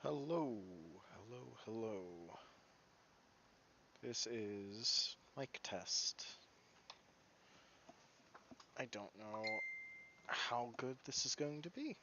Hello, hello. This is mic test. I don't know how good this is going to be.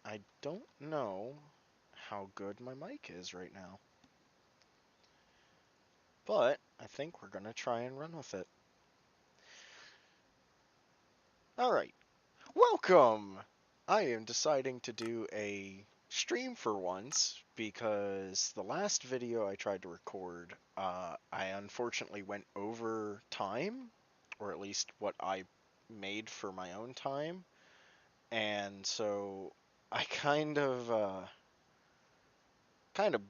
I don't know how good my mic is right now, but I think we're gonna try and run with it. Alright, welcome! I am deciding to do a stream for once because the last video I tried to record, I unfortunately went over time, or at least what I made for my own time, and so I kind of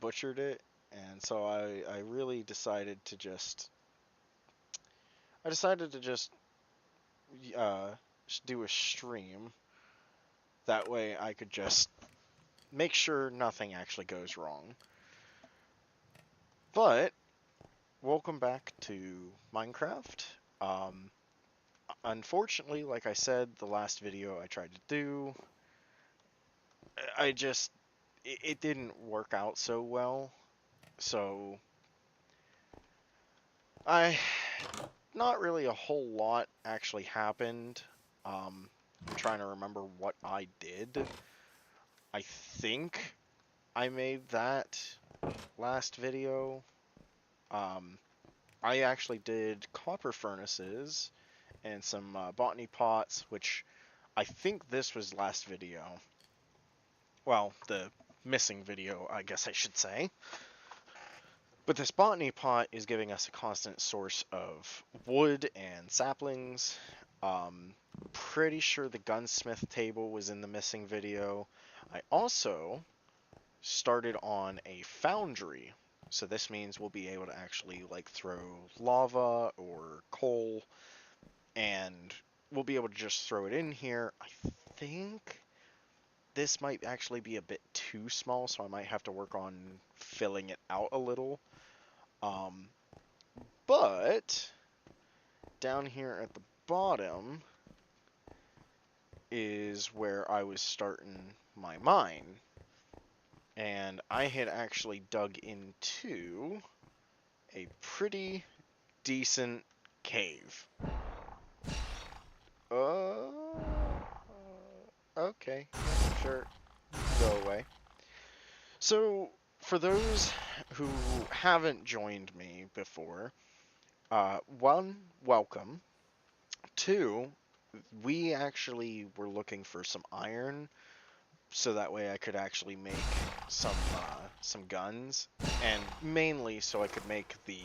butchered it, and so I really decided to just uh, do a stream. That way I could just make sure nothing actually goes wrong. But welcome back to Minecraft. Um, Unfortunately, like I said, the last video I tried to do, I just it didn't work out so well. So I not really a whole lot actually happened. I'm trying to remember what I did. I think I made that last video. Um, I actually did copper furnaces and some botany pots, which I think this was last video. Well, the missing video, I guess I should say. But this botany pot is giving us a constant source of wood and saplings. Pretty sure the gunsmith table was in the missing video. I also started on a foundry, so this means we'll be able to actually like throw lava or coal, and we'll be able to just throw it in here. I think this might actually be a bit too small, so I might have to work on filling it out a little. But down here at the bottom is where I was starting my mine. And I had actually dug into a pretty decent cave. Okay, yeah, sure, go away. So, for those who haven't joined me before, one, welcome. Two, we actually were looking for some iron, so that way I could actually make some guns, and mainly so I could make the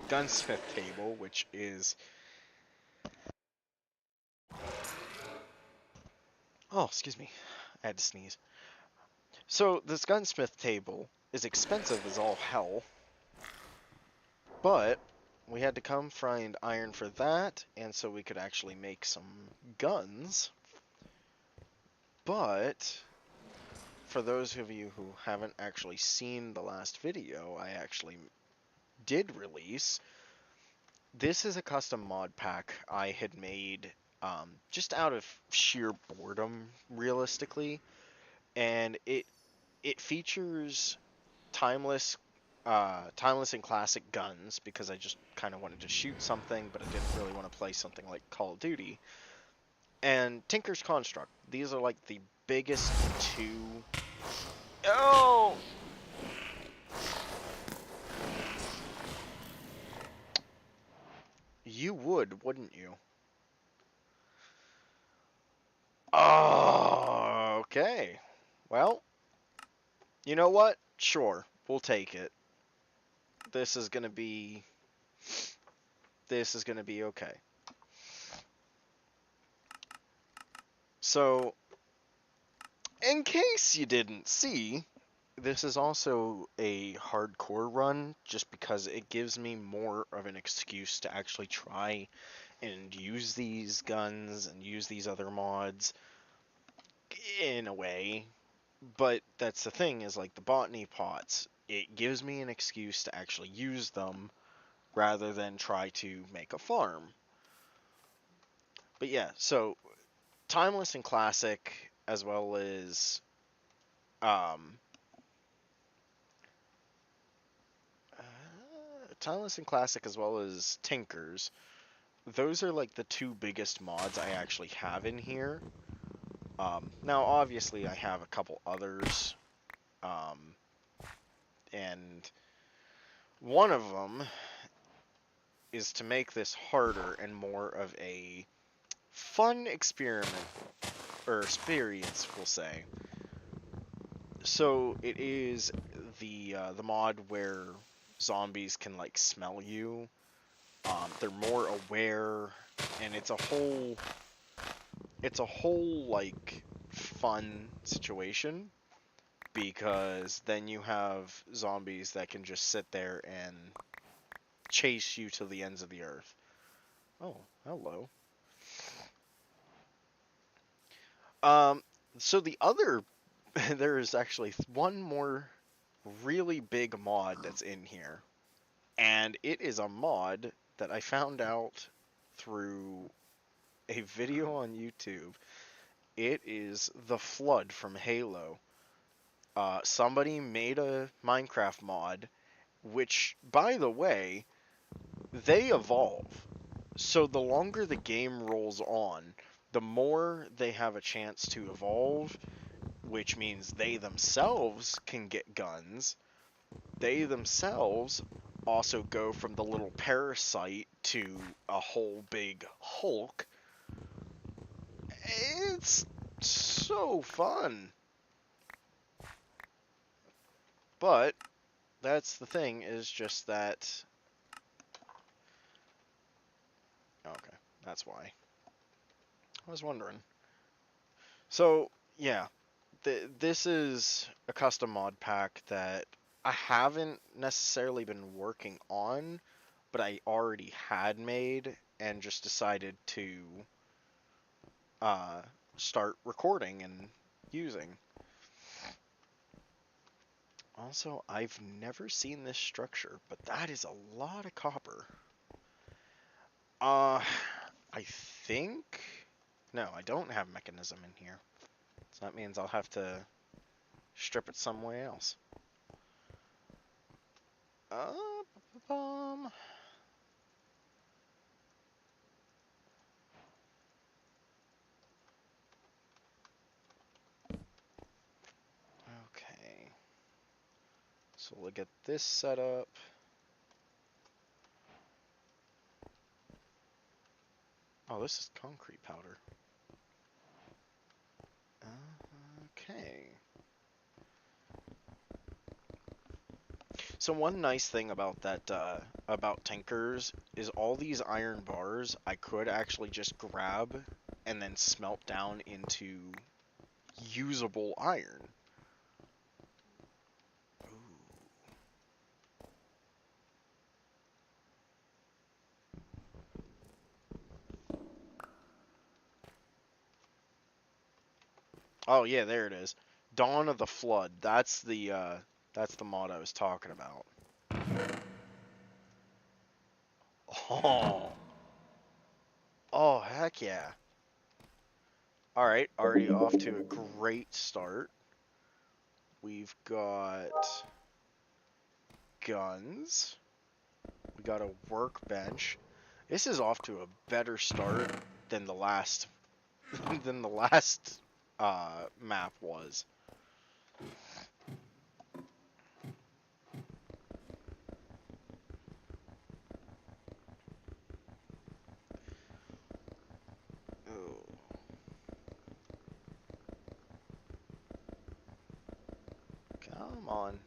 gunsmith table, which is... Oh, excuse me, I had to sneeze. So, this gunsmith table is expensive as all hell, but we had to come find iron for that, and so we could actually make some guns. But for those of you who haven't actually seen the last video I actually did release, this is a custom mod pack I had made just out of sheer boredom, realistically, and it features timeless timeless and classic guns, because I just kind of wanted to shoot something, but I didn't really want to play something like Call of Duty. And Tinker's Construct. These are like the biggest two... Oh! You would, wouldn't you? Oh, okay. Well, you know what? Sure, we'll take it. This is gonna be... This is gonna be okay. So, in case you didn't see, this is also a hardcore run, just because it gives me more of an excuse to actually try and use these guns and use these other mods in a way. But that's the thing, is like the botany pots, it gives me an excuse to actually use them rather than try to make a farm. But yeah, so timeless and classic, as well as um, timeless and classic, as well as Tinkers. Those are like the two biggest mods I actually have in here. Now, obviously, I have a couple others, um, and one of them is to make this harder and more of a fun experiment, or experience, we'll say. So it is the mod where zombies can like smell you. They're more aware, and it's a whole like fun situation, because then you have zombies that can just sit there and chase you to the ends of the earth. Oh, hello. Um, so the other, there is actually one more really big mod that's in here, and it is a mod that I found out through a video on YouTube. It is the Flood from Halo. Somebody made a Minecraft mod, which, by the way, they evolve. So the longer the game rolls on, the more they have a chance to evolve, which means they themselves can get guns. They themselves also go from the little parasite to a whole big Hulk. It's so fun. But that's the thing, is just that... Okay, that's why. I was wondering. So, yeah, this is a custom mod pack that I haven't necessarily been working on, but I already had made and just decided to start recording and using. Also, I've never seen this structure, but that is a lot of copper. I think... No, I don't have mechanism in here. So that means I'll have to strip it somewhere else. Bum. Okay. So we'll get this set up. Oh, this is concrete powder. Okay. So one nice thing about that, about Tinkers, is all these iron bars I could actually just grab and then smelt down into usable iron. Oh yeah, there it is. Dawn of the Flood. That's the mod I was talking about. Oh. Oh, heck yeah. Alright, already off to a great start. We've got guns. We got a workbench. This is off to a better start than the last than the last map was. Oh. Come on.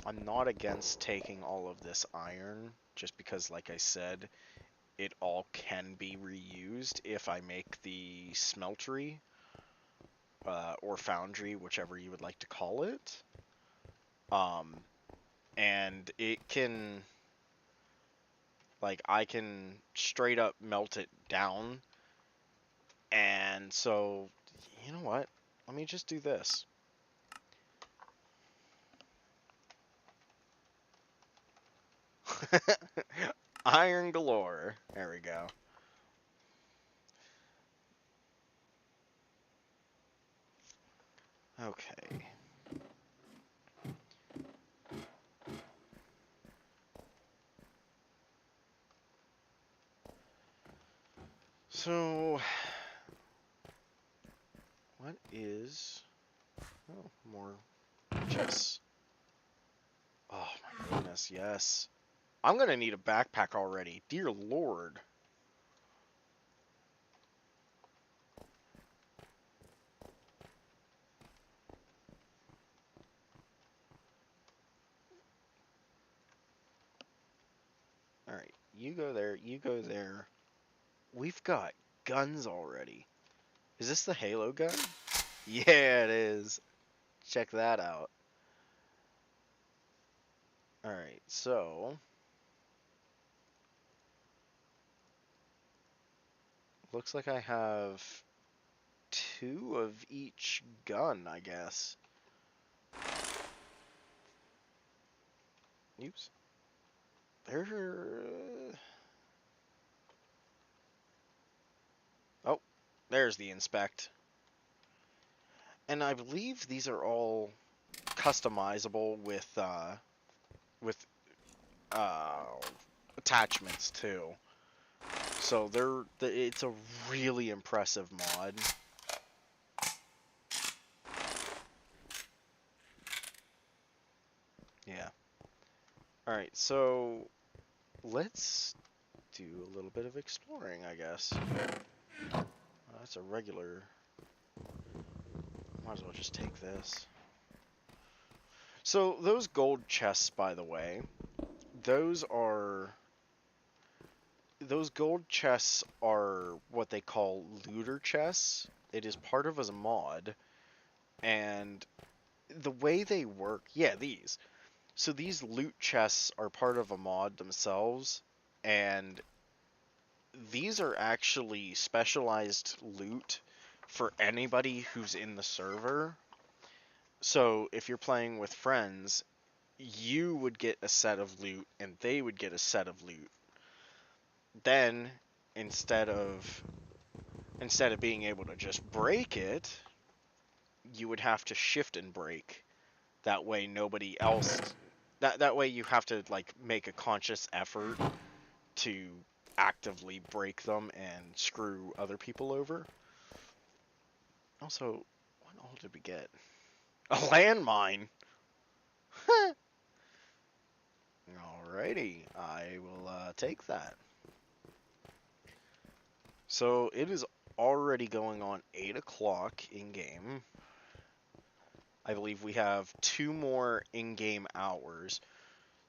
I'm not against taking all of this iron, just because, like I said, it all can be reused if I make the smeltery, or foundry, whichever you would like to call it. And it can, like, I can straight up melt it down, and so, you know what? Let me just do this. Iron galore. There we go. Okay. So, what is... Oh, more chests. Oh my goodness, yes. I'm gonna need a backpack already. Dear Lord. Alright, you go there, you go there. We've got guns already. Is this the Halo gun? Yeah, it is. Check that out. Alright, so... Looks like I have 2 of each gun, I guess. Oops. There... Oh, there's the inspect. And I believe these are all customizable with uh, attachments too. So it's a really impressive mod. Yeah. All right, so let's do a little bit of exploring, I guess. That's a regular. Might as well just take this. So those gold chests, by the way, those gold chests are what they call looter chests. It is part of a mod, and the way they work, yeah, these. So these loot chests are part of a mod themselves, and these are actually specialized loot for anybody who's in the server. So if you're playing with friends, you would get a set of loot and they would get a set of loot. Then instead of being able to just break it, you would have to shift and break. That way nobody else that way you have to like make a conscious effort to actively break them and screw other people over. Also, what all did we get? A landmine. Alrighty, I will take that. So it is already going on 8 o'clock in game. I believe we have 2 more in-game hours.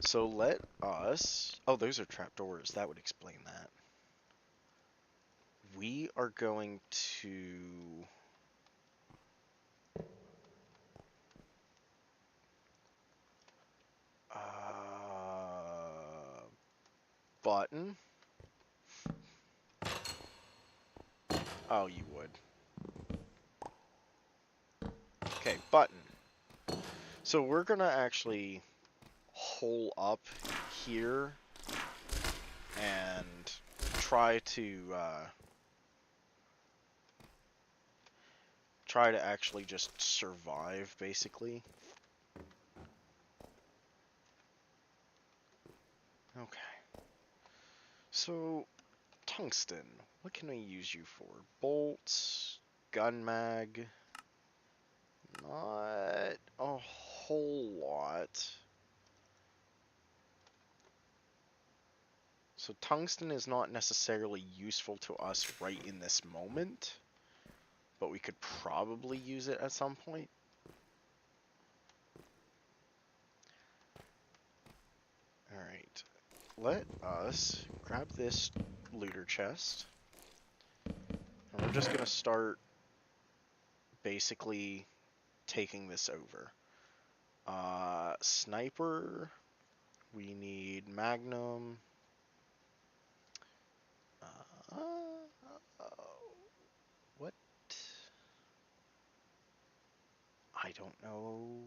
So let us... Oh, those are trapdoors. That would explain that. We are going to... Button. Oh, you would. Okay, button. So we're gonna actually hole up here and try to actually just survive, basically. Okay. So, tungsten. What can we use you for? Bolts, gun mag. Not a whole lot. So tungsten is not necessarily useful to us right in this moment, but we could probably use it at some point. Alright, let us grab this looter chest, and we're just going to start basically taking this over. Sniper, we need magnum. What? I don't know.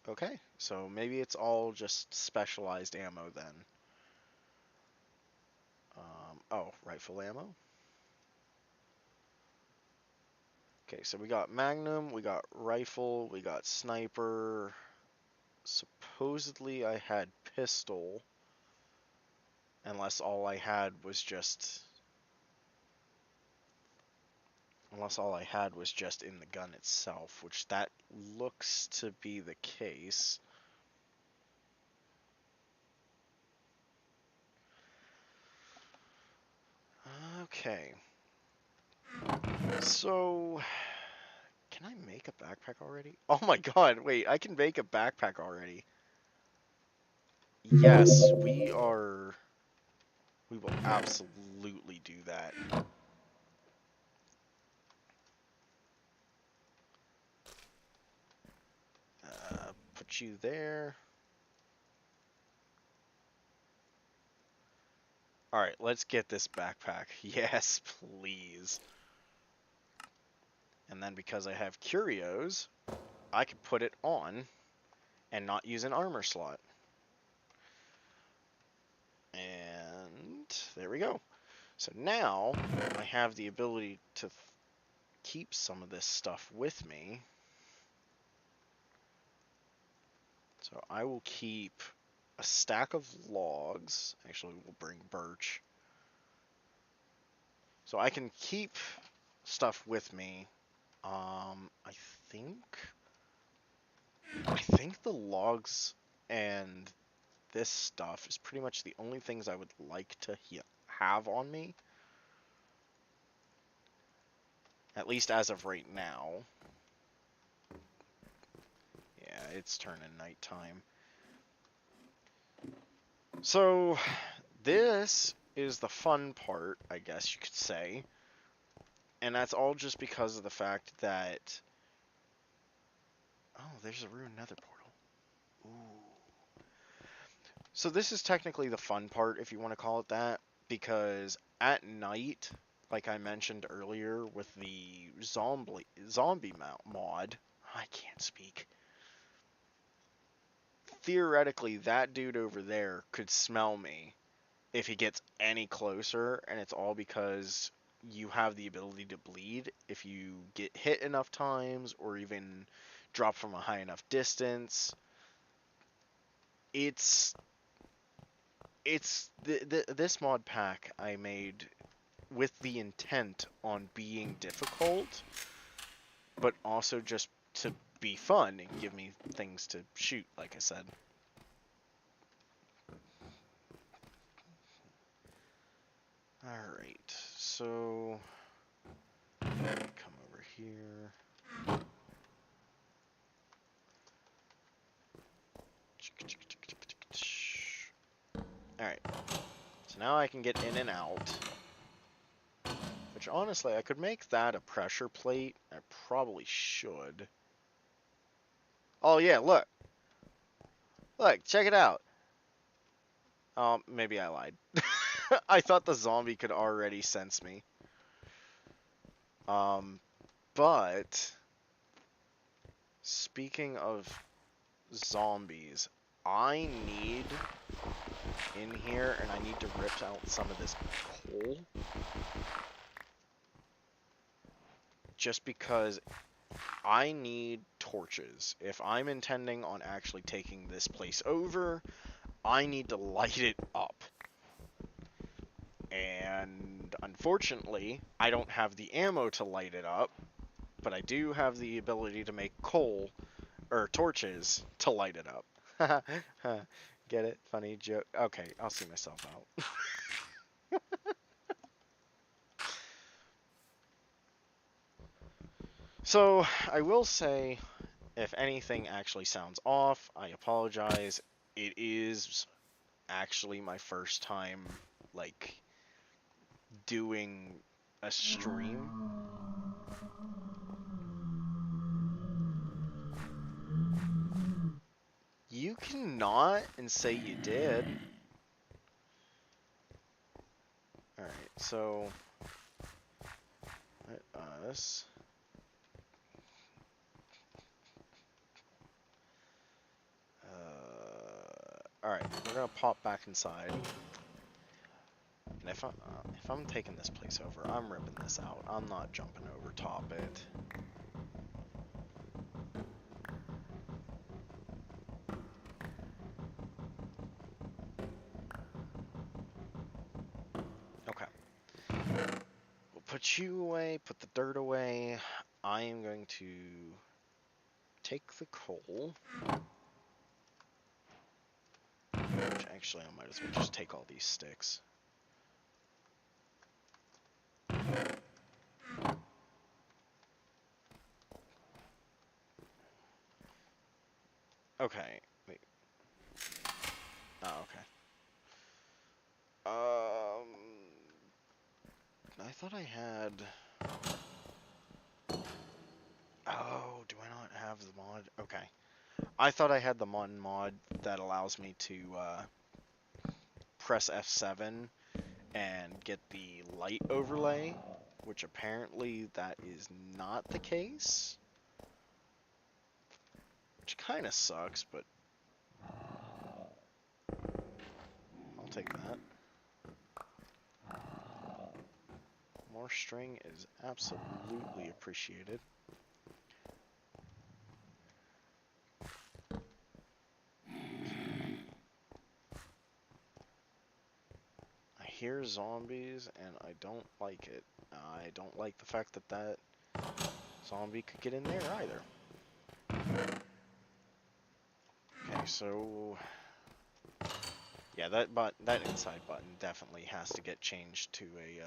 Okay, so maybe it's all just specialized ammo then. Oh, rifle ammo. Okay, so we got magnum, we got rifle, we got sniper. Supposedly I had pistol, unless all I had was just... Unless all I had was just in the gun itself, which that looks to be the case. Okay. So, can I make a backpack already? Oh my god, wait, I can make a backpack already. Yes, we will absolutely do that. Put you there. Alright, let's get this backpack. Yes, please. And then because I have curios, I can put it on and not use an armor slot. And there we go. So now I have the ability to keep some of this stuff with me. So I will keep a stack of logs. Actually, we'll bring birch. So I can keep stuff with me. I think the logs and this stuff is pretty much the only things I would like to have on me. At least as of right now. Yeah, it's turning nighttime. So, this is the fun part, I guess you could say. And that's all just because of the fact that... Oh, there's a ruined nether portal. Ooh. So this is technically the fun part, if you want to call it that, because at night, like I mentioned earlier with the zombie mod, I can't speak. Theoretically, that dude over there could smell me if he gets any closer, and it's all because you have the ability to bleed if you get hit enough times or even drop from a high enough distance. It's this mod pack I made with the intent on being difficult, but also just to be fun and give me things to shoot, like I said. Alright, so come over here. Alright, so now I can get in and out. Which honestly, I could make that a pressure plate. I probably should. Oh yeah, look. Look, check it out. Maybe I lied. I thought the zombie could already sense me. But speaking of zombies, I need in here, and I need to rip out some of this coal. Just because I need torches. If I'm intending on actually taking this place over, I need to light it up. And unfortunately, I don't have the ammo to light it up, but I do have the ability to make coal, or torches, to light it up. Get it? Funny joke. Okay, I'll see myself out. So, I will say, if anything actually sounds off, I apologize. It is actually my first time, like, doing a stream. You cannot and say you did. Alright, so let us alright, we're gonna pop back inside. And if I'm taking this place over, I'm ripping this out. I'm not jumping over top it. Okay. We'll put you away, put the dirt away. I am going to take the coal. Which actually I might as well just take all these sticks. Okay, wait. Oh, okay. I thought I had... Oh, do I not have the mod? Okay. I thought I had the mod that allows me to press F7 and get the light overlay, which apparently that is not the case. Which kind of sucks, but I'll take that. More string is absolutely appreciated. I hear zombies and I don't like it. I don't like the fact that that zombie could get in there either. Okay, so yeah, that inside button definitely has to get changed to a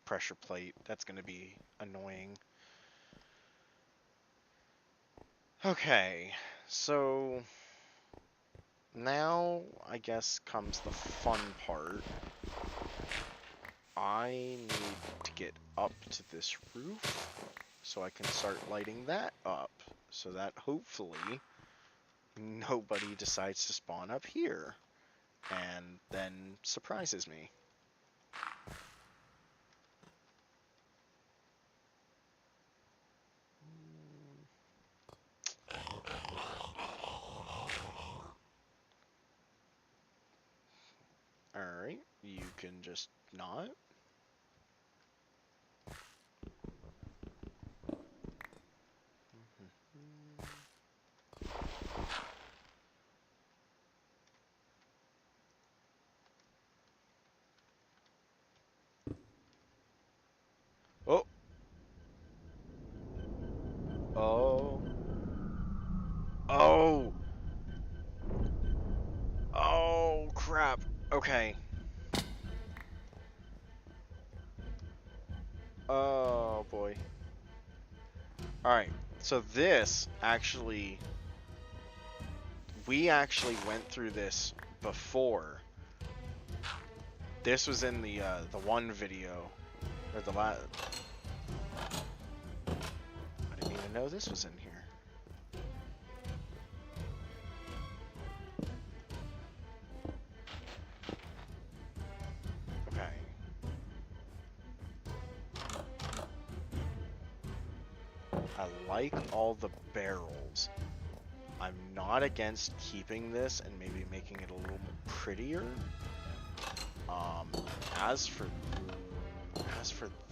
pressure plate. That's going to be annoying. Okay, so now I guess comes the fun part. I need to get up to this roof so I can start lighting that up so that hopefully nobody decides to spawn up here. surprises me. Alright, you can just not. Oh! Oh! Oh! Oh, crap. Okay. Oh, boy. Alright, so this actually... We actually went through this before. This was in the one video. Or the last... I didn't even know this was in here. Okay. I like all the barrels. I'm not against keeping this and maybe making it a little prettier. Um, as for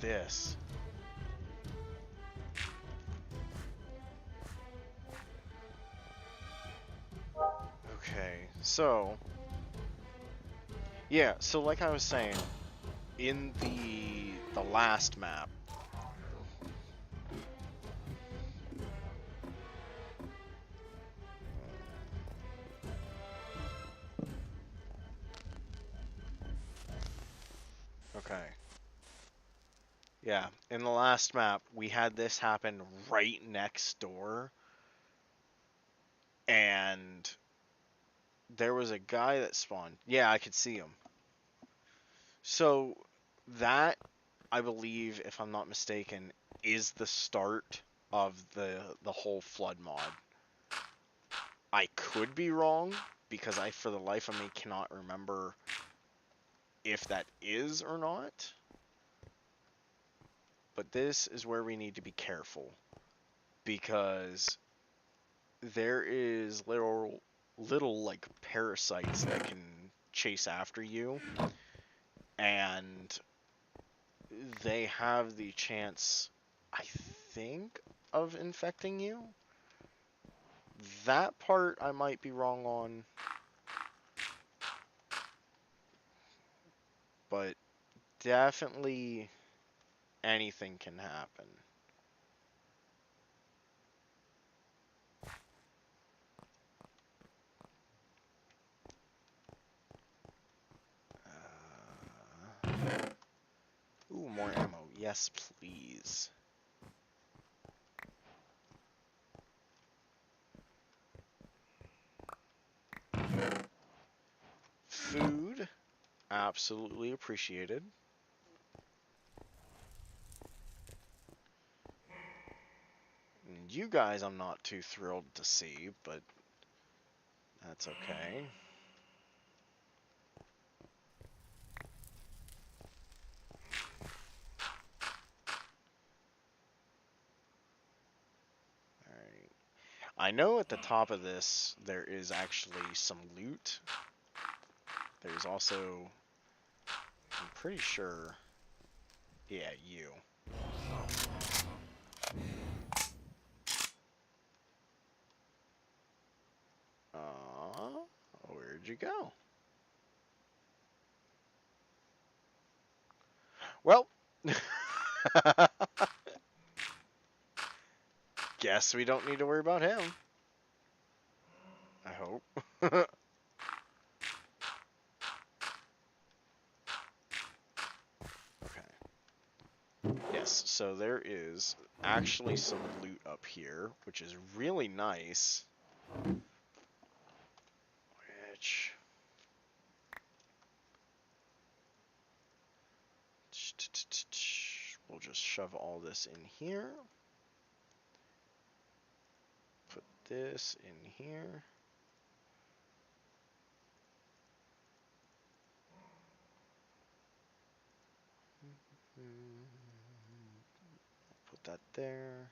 this, okay, so yeah, so like I was saying, in the last map, okay, yeah, in the last map, we had this happen right next door, and there was a guy that spawned. Yeah, I could see him. So that, I believe, if I'm not mistaken, is the start of the whole flood mod. I could be wrong, because I, for the life of me, cannot remember if that is or not. But this is where we need to be careful, because there is little like parasites that can chase after you, and they have the chance, I think, of infecting you. That part I might be wrong on, but definitely anything can happen. Ooh, more ammo. Yes, please. Food. Absolutely appreciated. And you guys I'm not too thrilled to see, but that's okay. Alright. I know at the top of this there is actually some loot. There's also, I'm pretty sure, yeah, you. Where'd you go? Well, guess we don't need to worry about him. I hope. Okay. Yes, so there is actually some loot up here, which is really nice. Which... We'll just shove all this in here. Put this in here. Put that there.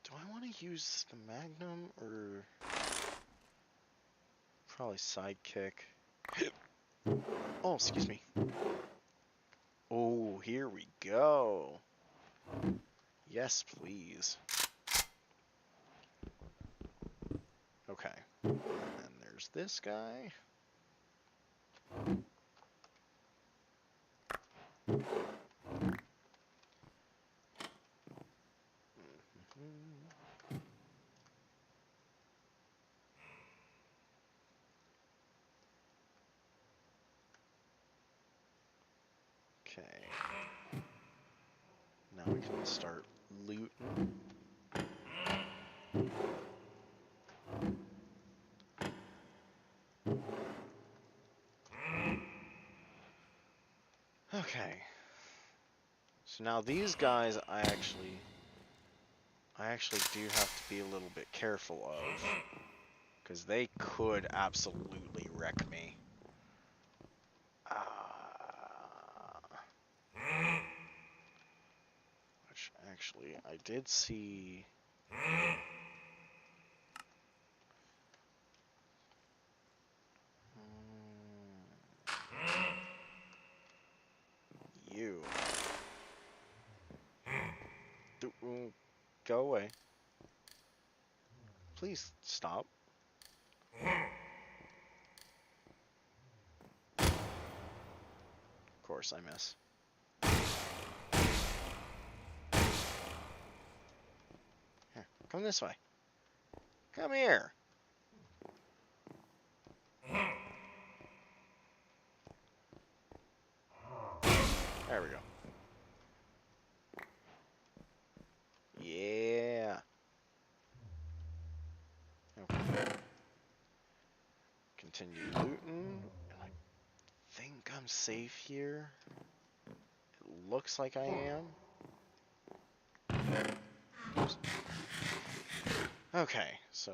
Do I want to use the Magnum or probably Sidekick? Oh, excuse me. Oh, here we go. Yes, please. Okay. And there's this guy. Okay. Now we can start looting. Okay. So now these guys I actually do have to be a little bit careful of, because they could absolutely wreck me. Which actually I did see. You. Go away. Please stop. Of course I miss. Here, come this way. Come here. There we go. Yeah. Okay. Continue looting. And I think I'm safe here. It looks like I am. Oops. Okay, so.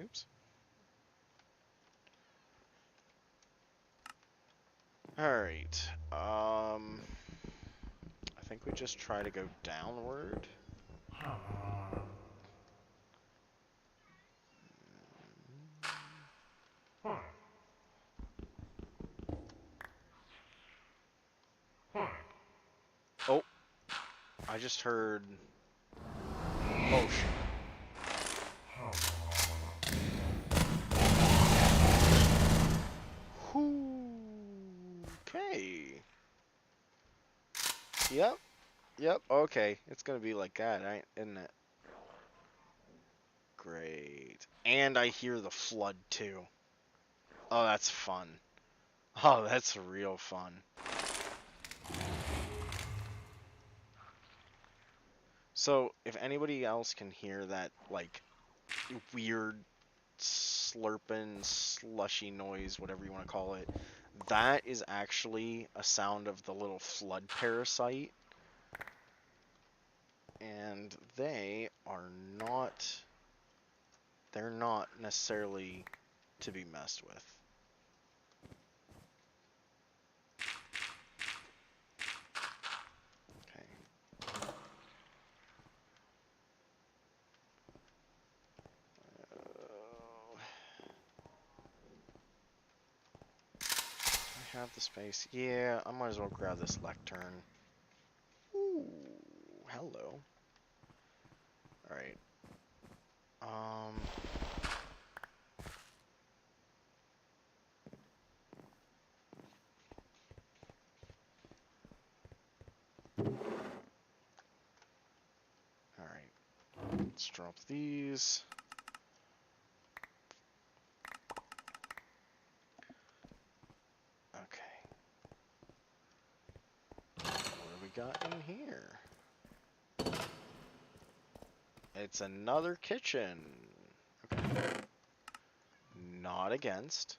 Oops. Alright. I think we just try to go downward. Oh, I just heard. Oh shit. Okay. Yep. Yep. Okay. It's gonna be like that, right? Isn't it? Great. And I hear the flood too. Oh, that's fun. Oh, that's real fun. So, if anybody else can hear that, like, weird slurping, slushy noise, whatever you want to call it, that is actually a sound of the little flood parasite. And they are not, they're not necessarily to be messed with. Okay. I have the space. Yeah, I might as well grab this lectern. Ooh, hello. Alright. Alright. Let's drop these. Okay. What do we got in here? It's another kitchen. Okay. Not against.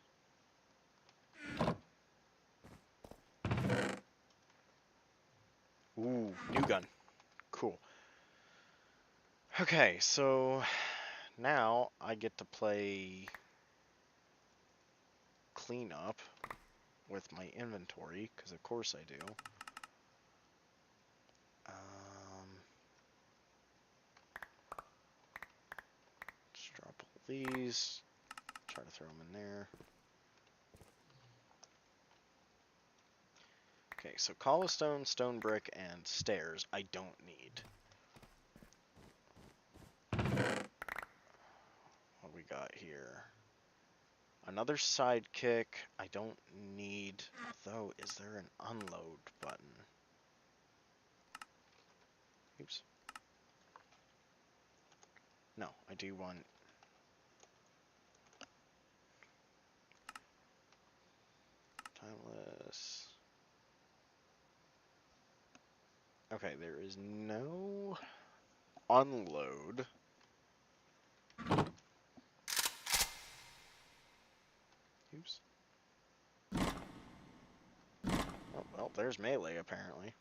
Ooh, new gun. Cool. Okay, so now I get to play clean up with my inventory, because of course I do. Just drop all these. Try to throw them in there. Okay, so cobblestone, stone brick, and stairs I don't need. What we got here? Another sidekick I don't need, though. Is there an unload button? Oops. No, I do want... Timeless. Okay, there is no unload. Oops. Oh, well, there's melee, apparently.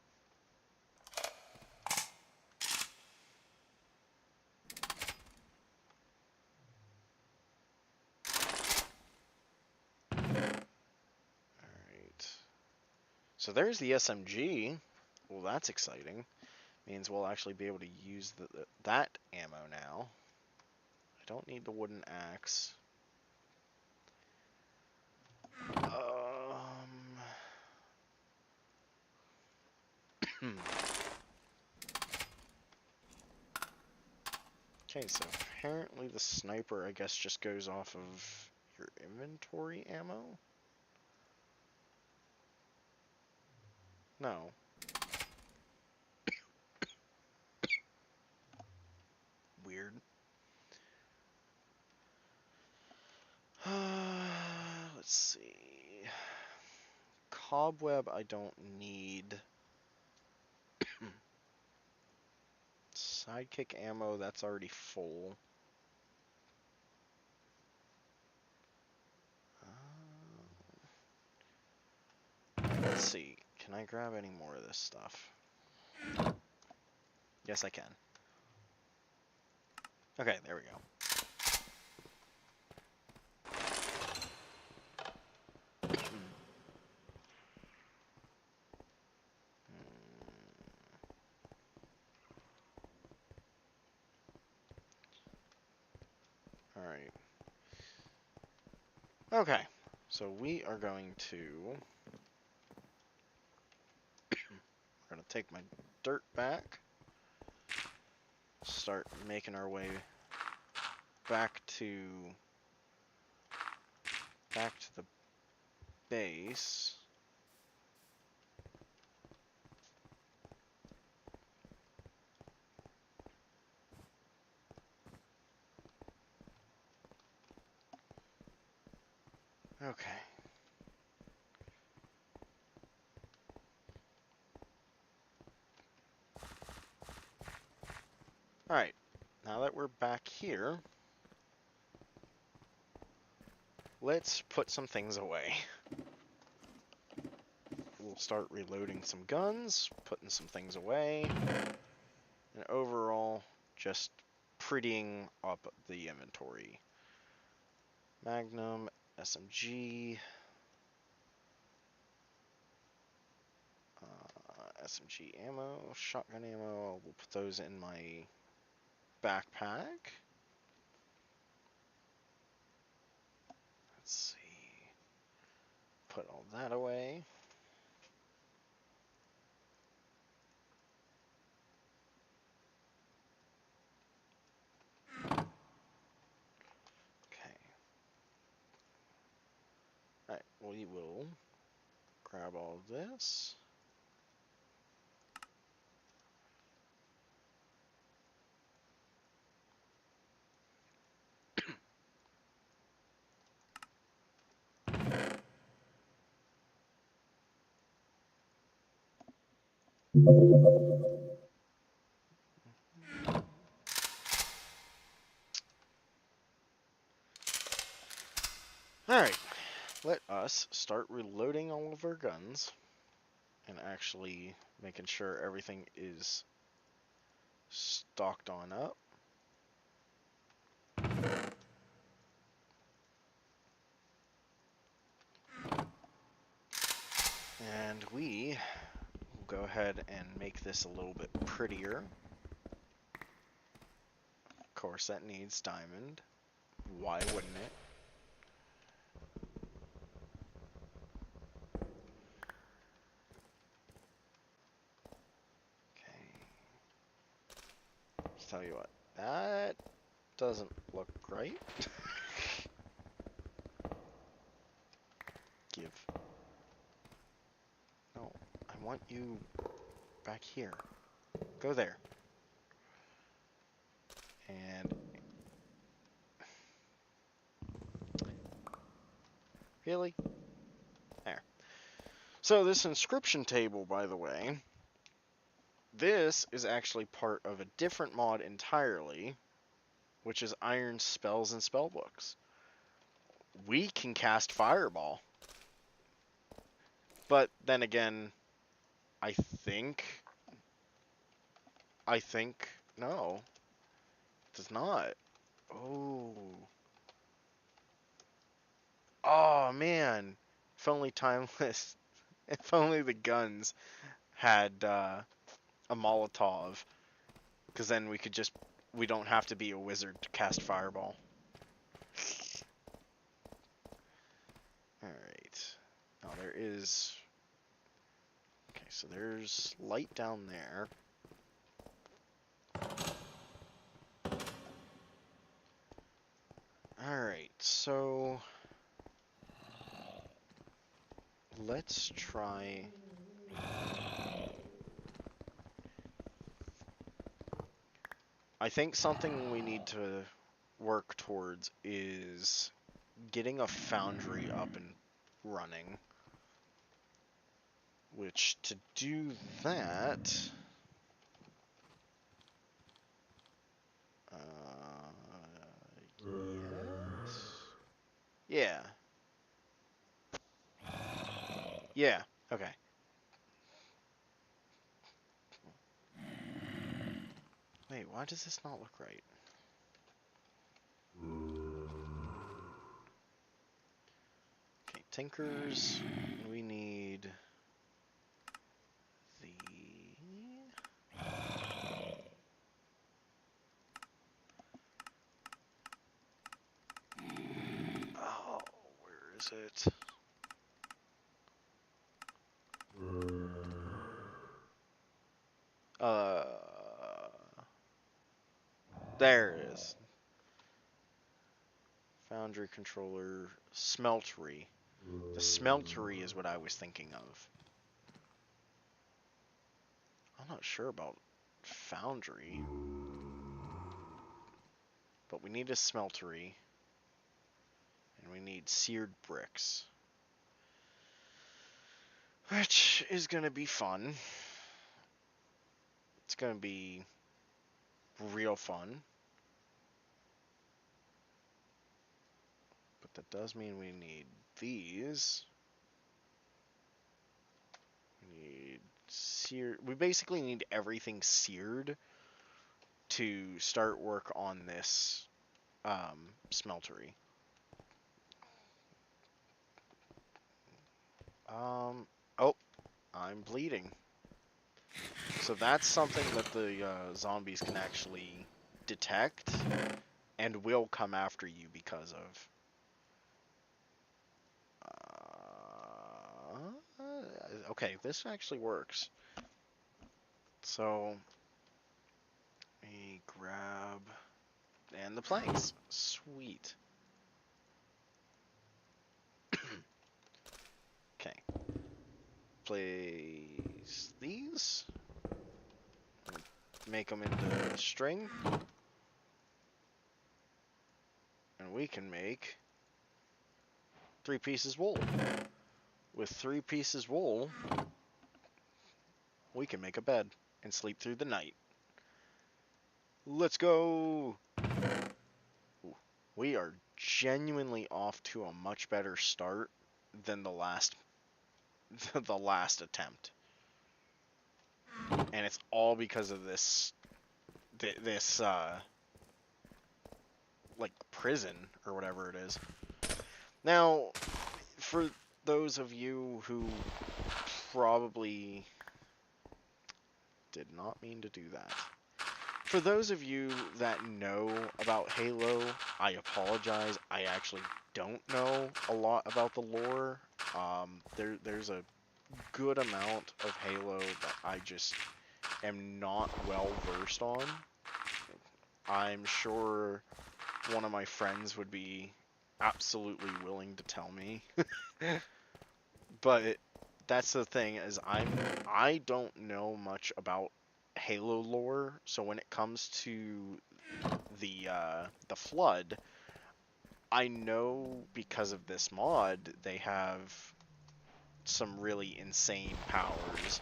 Alright. So there's the SMG. Well, that's exciting. Means we'll actually be able to use that ammo now. I don't need the wooden axe. Okay, so apparently the sniper, I guess, just goes off of your inventory ammo? No. Weird. Let's see. Cobweb I don't need. Sidekick ammo, that's already full. Let's see. Can I grab any more of this stuff? Yes, I can. Okay, there we go. Alright. Okay, so we are going to... We're going to take my dirt back. Start making our way back to the base. Okay. Alright, now that we're back here, let's put some things away. We'll start reloading some guns, putting some things away, and overall, just prettying up the inventory. Magnum, SMG, SMG ammo, shotgun ammo, we'll put those in my backpack. Let's see, put all that away. Okay. Alright, we will grab all of this. Alright, let us start reloading all of our guns and actually making sure everything is stocked on up. And we will go ahead and make this a little bit prettier. Of course, that needs diamond. Why wouldn't it? Okay. Let's tell you what, that doesn't look right. Give. No, I want you back here. Go there. And really? There. So this inscription table, by the way, this is actually part of a different mod entirely, which is Iron Spells and Spellbooks. We can cast Fireball. But then again, I think, no, it does not. Oh. Oh, man. If only Timeless, if only the guns had a Molotov. Because then we don't have to be a wizard to cast Fireball. Alright. Now there is... Okay, so there's light down there. Alright, so... Let's try... I think something we need to work towards is getting a foundry up and running. Which, to do that... yes? Yeah. Yeah, okay. Wait, why does this not look right? Okay, Tinkers, we need the... Oh, where is it? There it is. Foundry controller, smeltery. The smeltery is what I was thinking of. I'm not sure about foundry. But we need a smeltery. And we need seared bricks. Which is gonna be fun. It's gonna be real fun. But that does mean we need these. We need seared. We basically need everything seared to start work on this smeltery. Oh, I'm bleeding. So that's something that the zombies can actually detect and will come after you because of. Okay, this actually works. So, we grab... And the planks. Sweet. Okay. Place these. Make them into string. And we can make 3 pieces wool. With 3 pieces wool, we can make a bed and sleep through the night. Let's go! Ooh, we are genuinely off to a much better start than the last attempt. And it's all because of this like prison or whatever it is. Now, for those of you who probably did not mean to do that. For those of you that know about Halo, I apologize. I actually don't know a lot about the lore. There's a good amount of Halo that I just am not well versed on. I'm sure one of my friends would be absolutely willing to tell me. But that's the thing, is I don't know much about Halo lore, so when it comes to the Flood, I know because of this mod they have some really insane powers,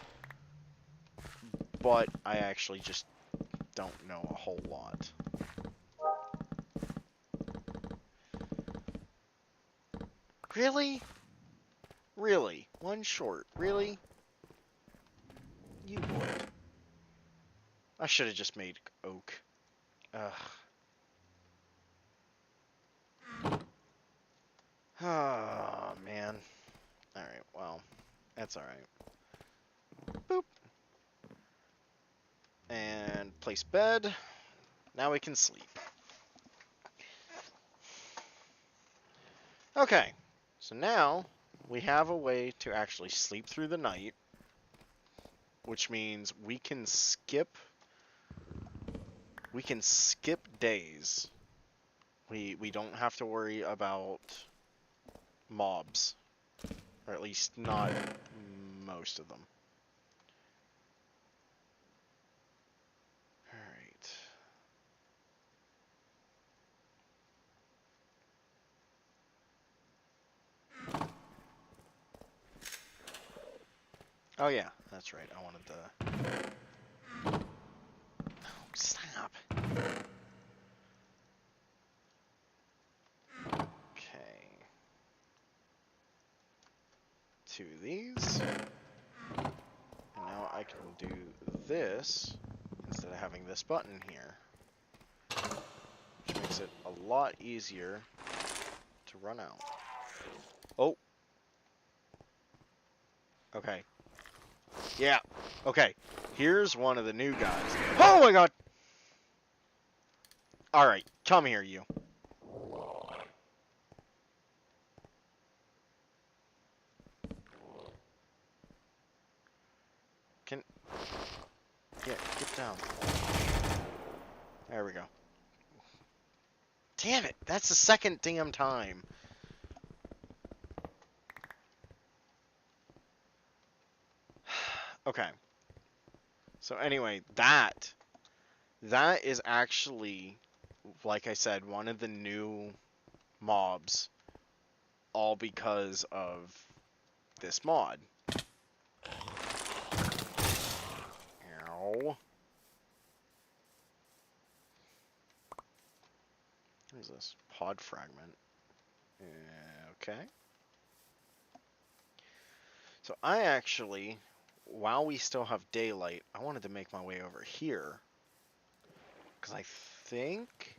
but I actually just don't know a whole lot. Really? Really? One short? Really? You would. I should have just made oak. Ugh. Oh, man. Alright, well, that's alright. Boop. And place bed. Now we can sleep. Okay, so now we have a way to actually sleep through the night, which means we can skip days. We don't have to worry about mobs, or at least not most of them. Alright. Oh yeah, that's right. I wanted the... Oh, stop. Okay. 2 of these. And now I can do this instead of having this button here, which makes it a lot easier to run out. Oh. Okay. Yeah. Okay. Here's one of the new guys. Oh my god! Alright, come here, you. Yeah, get down. There we go. Damn it! That's the second damn time. Okay. So anyway, that is actually, like I said, one of the new mobs, all because of this mod. Ow. What is this? Pod fragment. Okay. So I actually, while we still have daylight, I wanted to make my way over here, because I think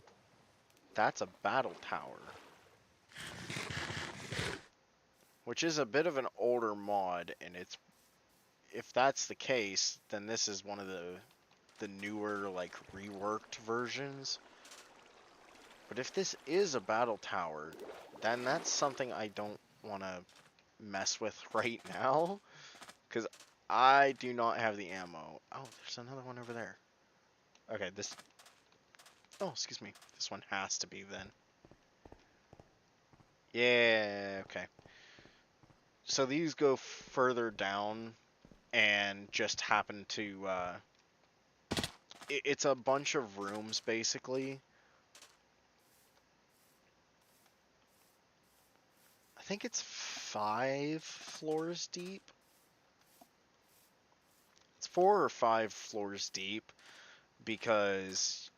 that's a battle tower. Which is a bit of an older mod, and it's, if that's the case, then this is one of the newer, like, reworked versions. But if this is a battle tower, then that's something I don't want to mess with right now, because I do not have the ammo. Oh, there's another one over there. Okay, this... Oh, excuse me. This one has to be then. Yeah, okay. So these go further down and just happen to... it's a bunch of rooms, basically. I think it's 5 floors deep. It's 4 or 5 floors deep because,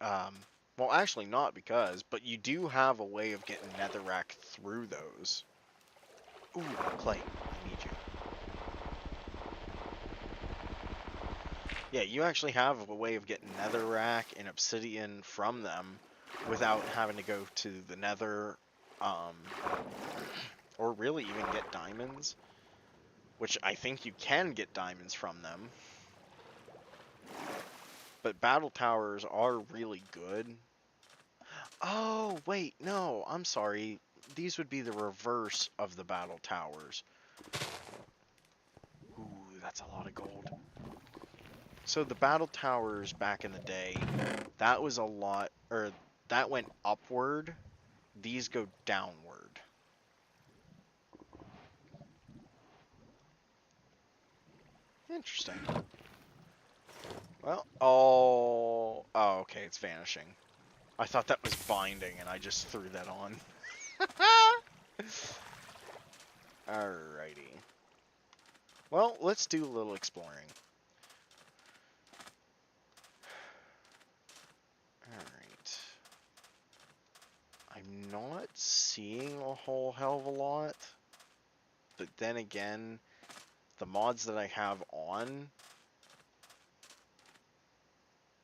well, actually not because, but you do have a way of getting netherrack through those. Ooh, Clay, I need you. Yeah, you actually have a way of getting netherrack and obsidian from them without having to go to the nether, or really even get diamonds. which I think you can get diamonds from them. But battle towers are really good. Oh, wait, no, I'm sorry. These would be the reverse of the battle towers. Ooh, that's a lot of gold. So the battle towers back in the day, that was a lot, or that went upward. These go downward. Interesting. Well, oh, okay, it's vanishing. I thought that was binding, and I just threw that on. Alrighty. Well, let's do a little exploring. Alright. I'm not seeing a whole hell of a lot. But then again, the mods that I have on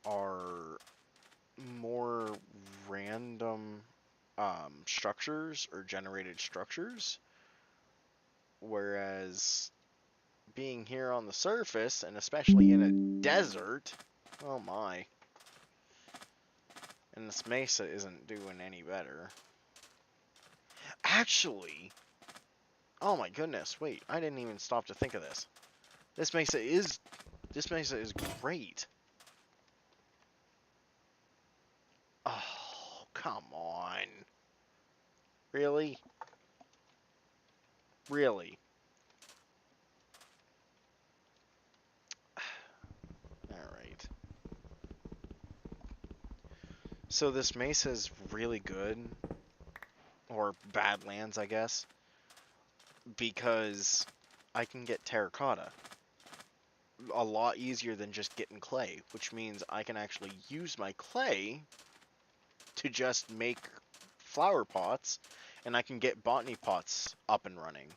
are more random structures or generated structures. Whereas being here on the surface, and especially in a desert, oh my. And this mesa isn't doing any better. Actually, oh my goodness, wait, I didn't even stop to think of this. This mesa is great. Oh, come on. Really? Really? Alright. So this mesa is really good, or Badlands, I guess, because I can get terracotta a lot easier than just getting clay, which means I can actually use my clay to just make flower pots, and I can get botany pots up and running.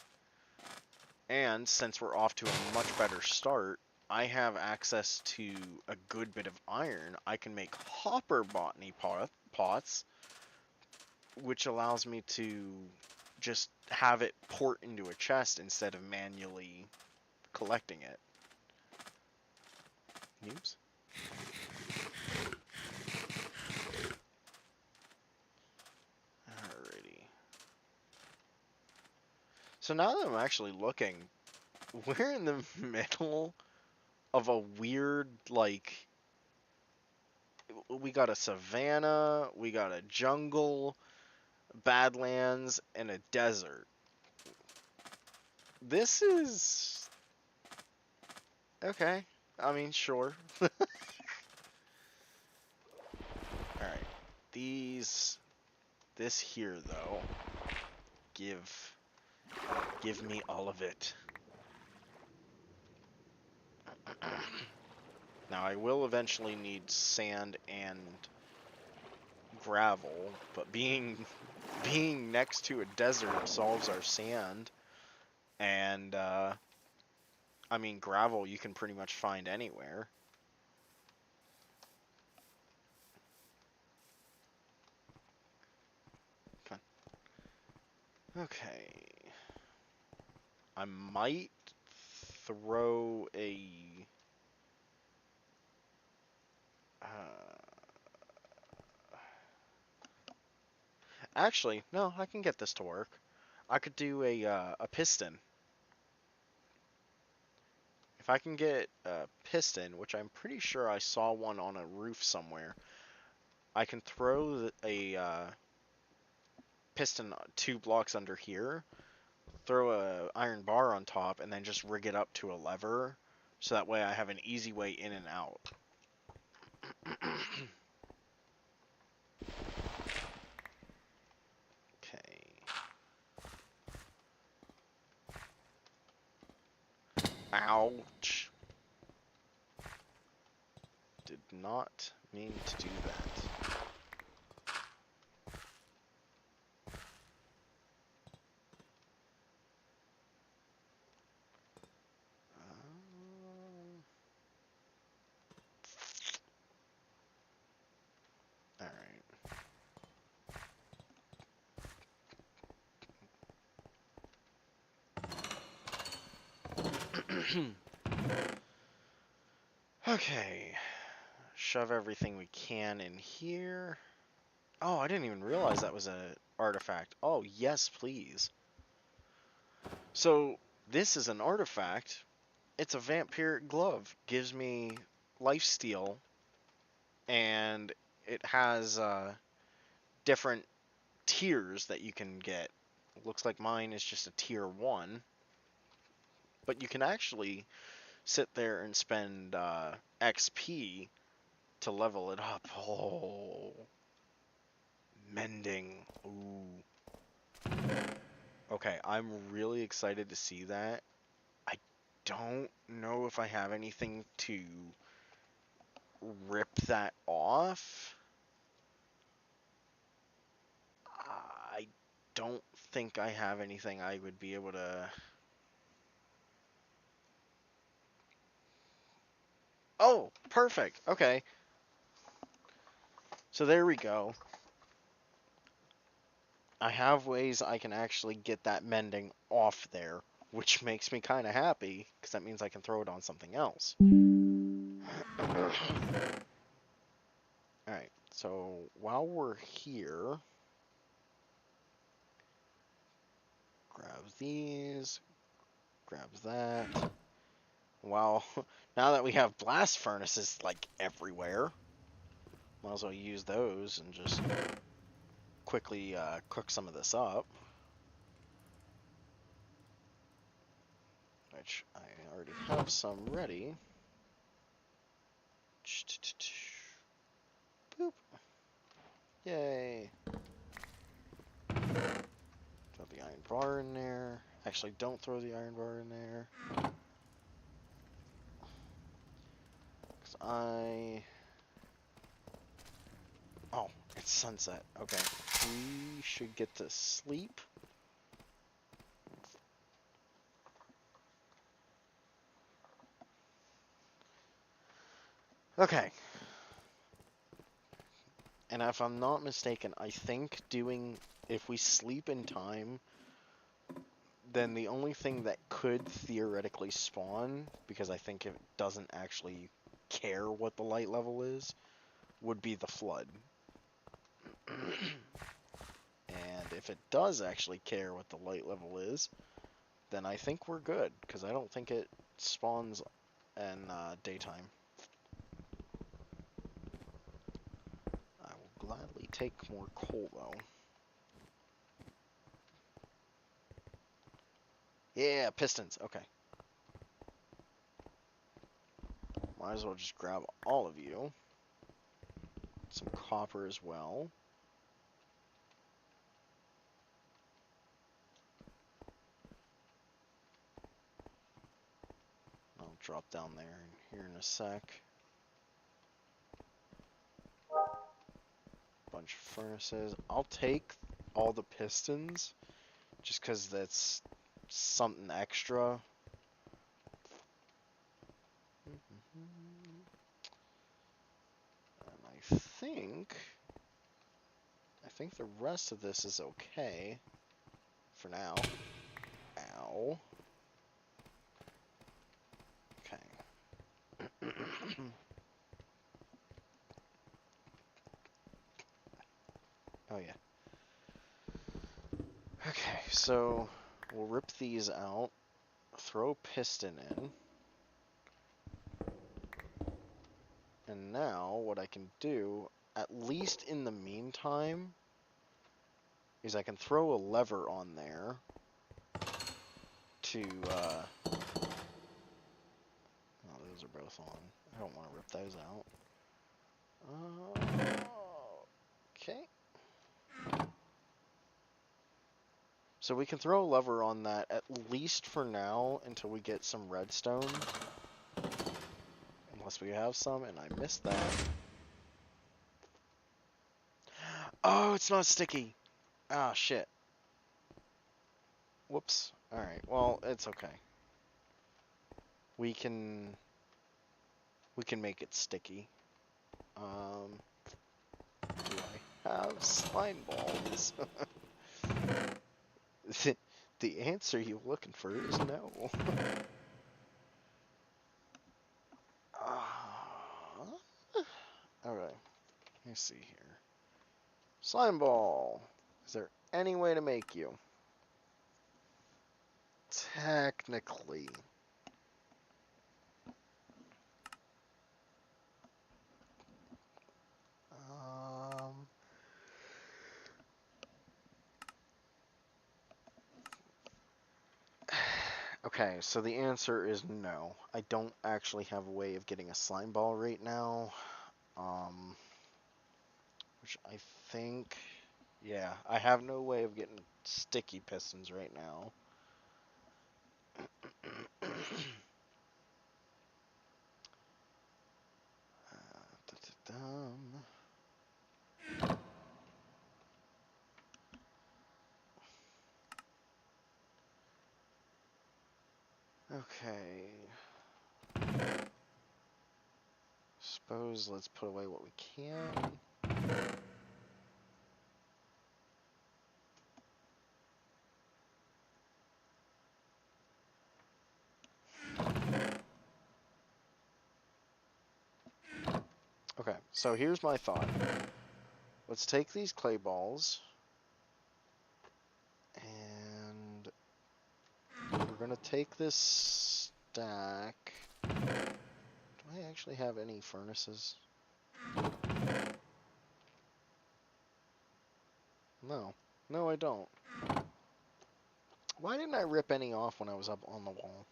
And since we're off to a much better start, I have access to a good bit of iron. I can make hopper botany pots, which allows me to just have it port into a chest instead of manually collecting it. Oops. Alrighty. So now that I'm actually looking, we're in the middle of a weird, like, we got a savanna, we got a jungle, badlands, and a desert. This is... okay. I mean, sure. Alright. This here, though, give me all of it. Now, I will eventually need sand and gravel, but being next to a desert solves our sand, and, I mean, gravel you can pretty much find anywhere. Come on. Okay. I might throw a... actually, no, I can get this to work. I could do a piston. If I can get a piston, which I'm pretty sure I saw one on a roof somewhere, I can throw a piston 2 blocks under here, throw a iron bar on top, and then just rig it up to a lever, so that way I have an easy way in and out. Okay. Ouch. Did not mean to do that. Alright. Okay. Shove everything we can in here. Oh, I didn't even realize that was an artifact. Oh, yes, please. So, this is an artifact. It's a vampiric glove. Gives me lifesteal, and it has different tiers that you can get. Looks like mine is just a tier 1. But you can actually sit there and spend XP to level it up. Oh, mending. Ooh. Okay, I'm really excited to see that. I don't know if I have anything to rip that off. I don't think I have anything I would be able to... Oh, perfect. Okay. So there we go. I have ways I can actually get that mending off there, which makes me kind of happy, because that means I can throw it on something else. Alright, so while we're here, grab these, grab that. Well, now that we have blast furnaces, like, everywhere, might as well use those and just quickly cook some of this up. Which I already have some ready. Boop. Yay. Throw the iron bar in there. Actually, don't throw the iron bar in there. Because Oh, it's sunset. Okay. We should get to sleep. Okay. And if I'm not mistaken, I think if we sleep in time, then the only thing that could theoretically spawn, because I think it doesn't actually care what the light level is, would be the flood. And if it does actually care what the light level is, then I think we're good, because I don't think it spawns in daytime. I will gladly take more coal, though. Yeah, pistons, okay. Might as well just grab all of you. Some copper as well. I'll drop down there here in a sec. Bunch of furnaces. I'll take all the pistons, just because that's something extra. And I think the rest of this is okay for now. Ow. Okay. Oh yeah. Okay, so we'll rip these out, throw piston in, and now what I can do, at least in the meantime, is I can throw a lever on there to, oh, those are both on. I don't want to rip those out. Okay. So we can throw a lever on that at least for now until we get some redstone. Unless we have some, and I missed that. Oh, it's not sticky. Ah, shit. Whoops. Alright, well, it's okay. We can make it sticky. Do I have slime balls? The answer you're looking for is no. Okay, let me see here. Slime ball. Is there any way to make you? Technically. Um, okay, so the answer is no. I don't actually have a way of getting a slime ball right now. Which I think, yeah, I have no way of getting sticky pistons right now. Okay. Suppose let's put away what we can. Okay, so here's my thought. Let's take these clay balls and we're gonna take this stack. Do I actually have any furnaces? No. No, I don't. Why didn't I rip any off when I was up on the wall?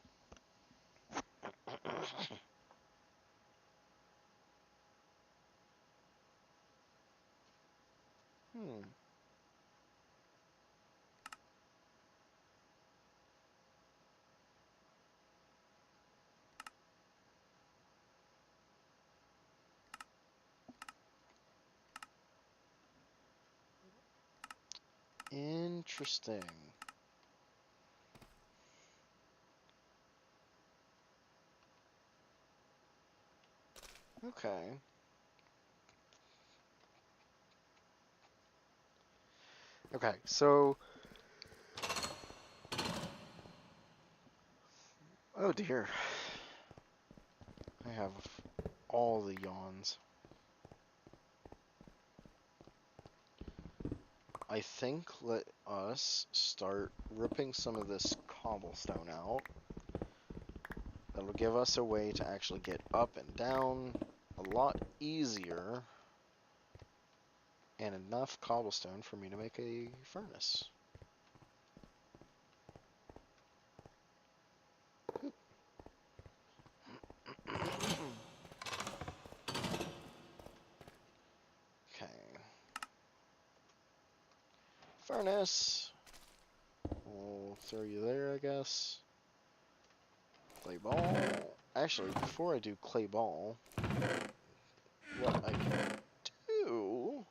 Hmm. Interesting. Okay. Okay, so... Oh dear. I have all the yawns. I think let us start ripping some of this cobblestone out. That'll give us a way to actually get up and down a lot easier. And enough cobblestone for me to make a furnace. Okay. Furnace. We'll throw you there, I guess. Clay ball. Actually, before I do clay ball, what I can do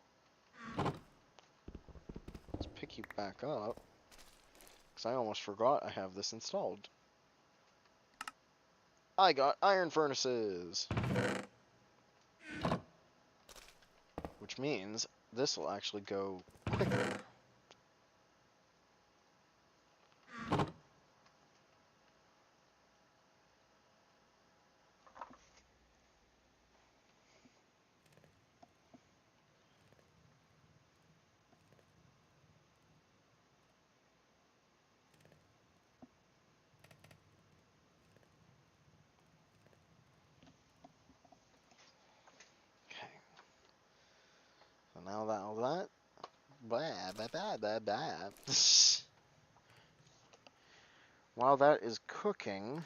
is pick you back up, because I almost forgot I have this installed. I got iron furnaces! Which means this will actually go quicker. Okay. So now that all that, blah, blah, blah, blah, blah. While that is cooking,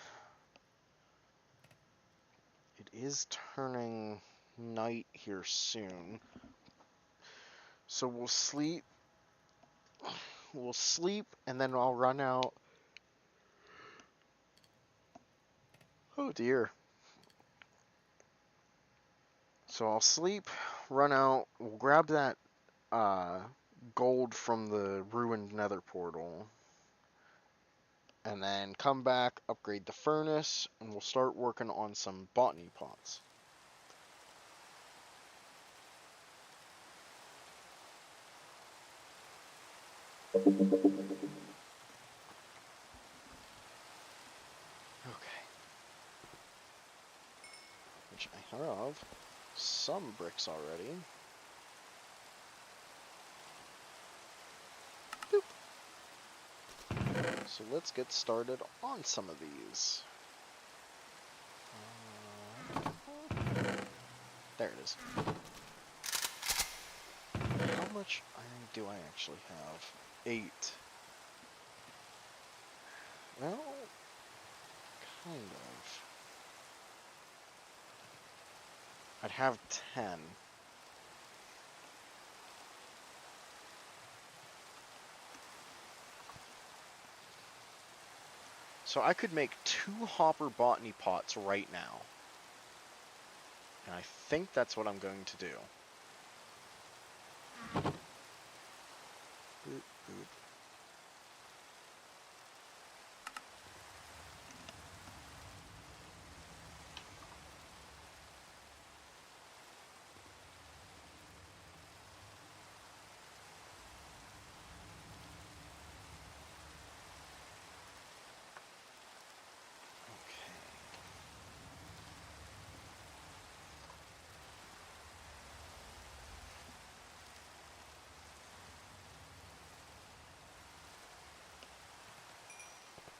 it is turning night here soon. So we'll sleep. We'll sleep, and then I'll run out. Oh dear. So I'll sleep, run out, we'll grab that gold from the ruined nether portal, and then come back, upgrade the furnace, and we'll start working on some botany pots. Okay. Which I have some bricks already. Boop. So let's get started on some of these. There it is. How much iron do I actually have? 8. Well, kind of. I'd have 10. So I could make 2 hopper botany pots right now. And I think that's what I'm going to do. Boop, boop.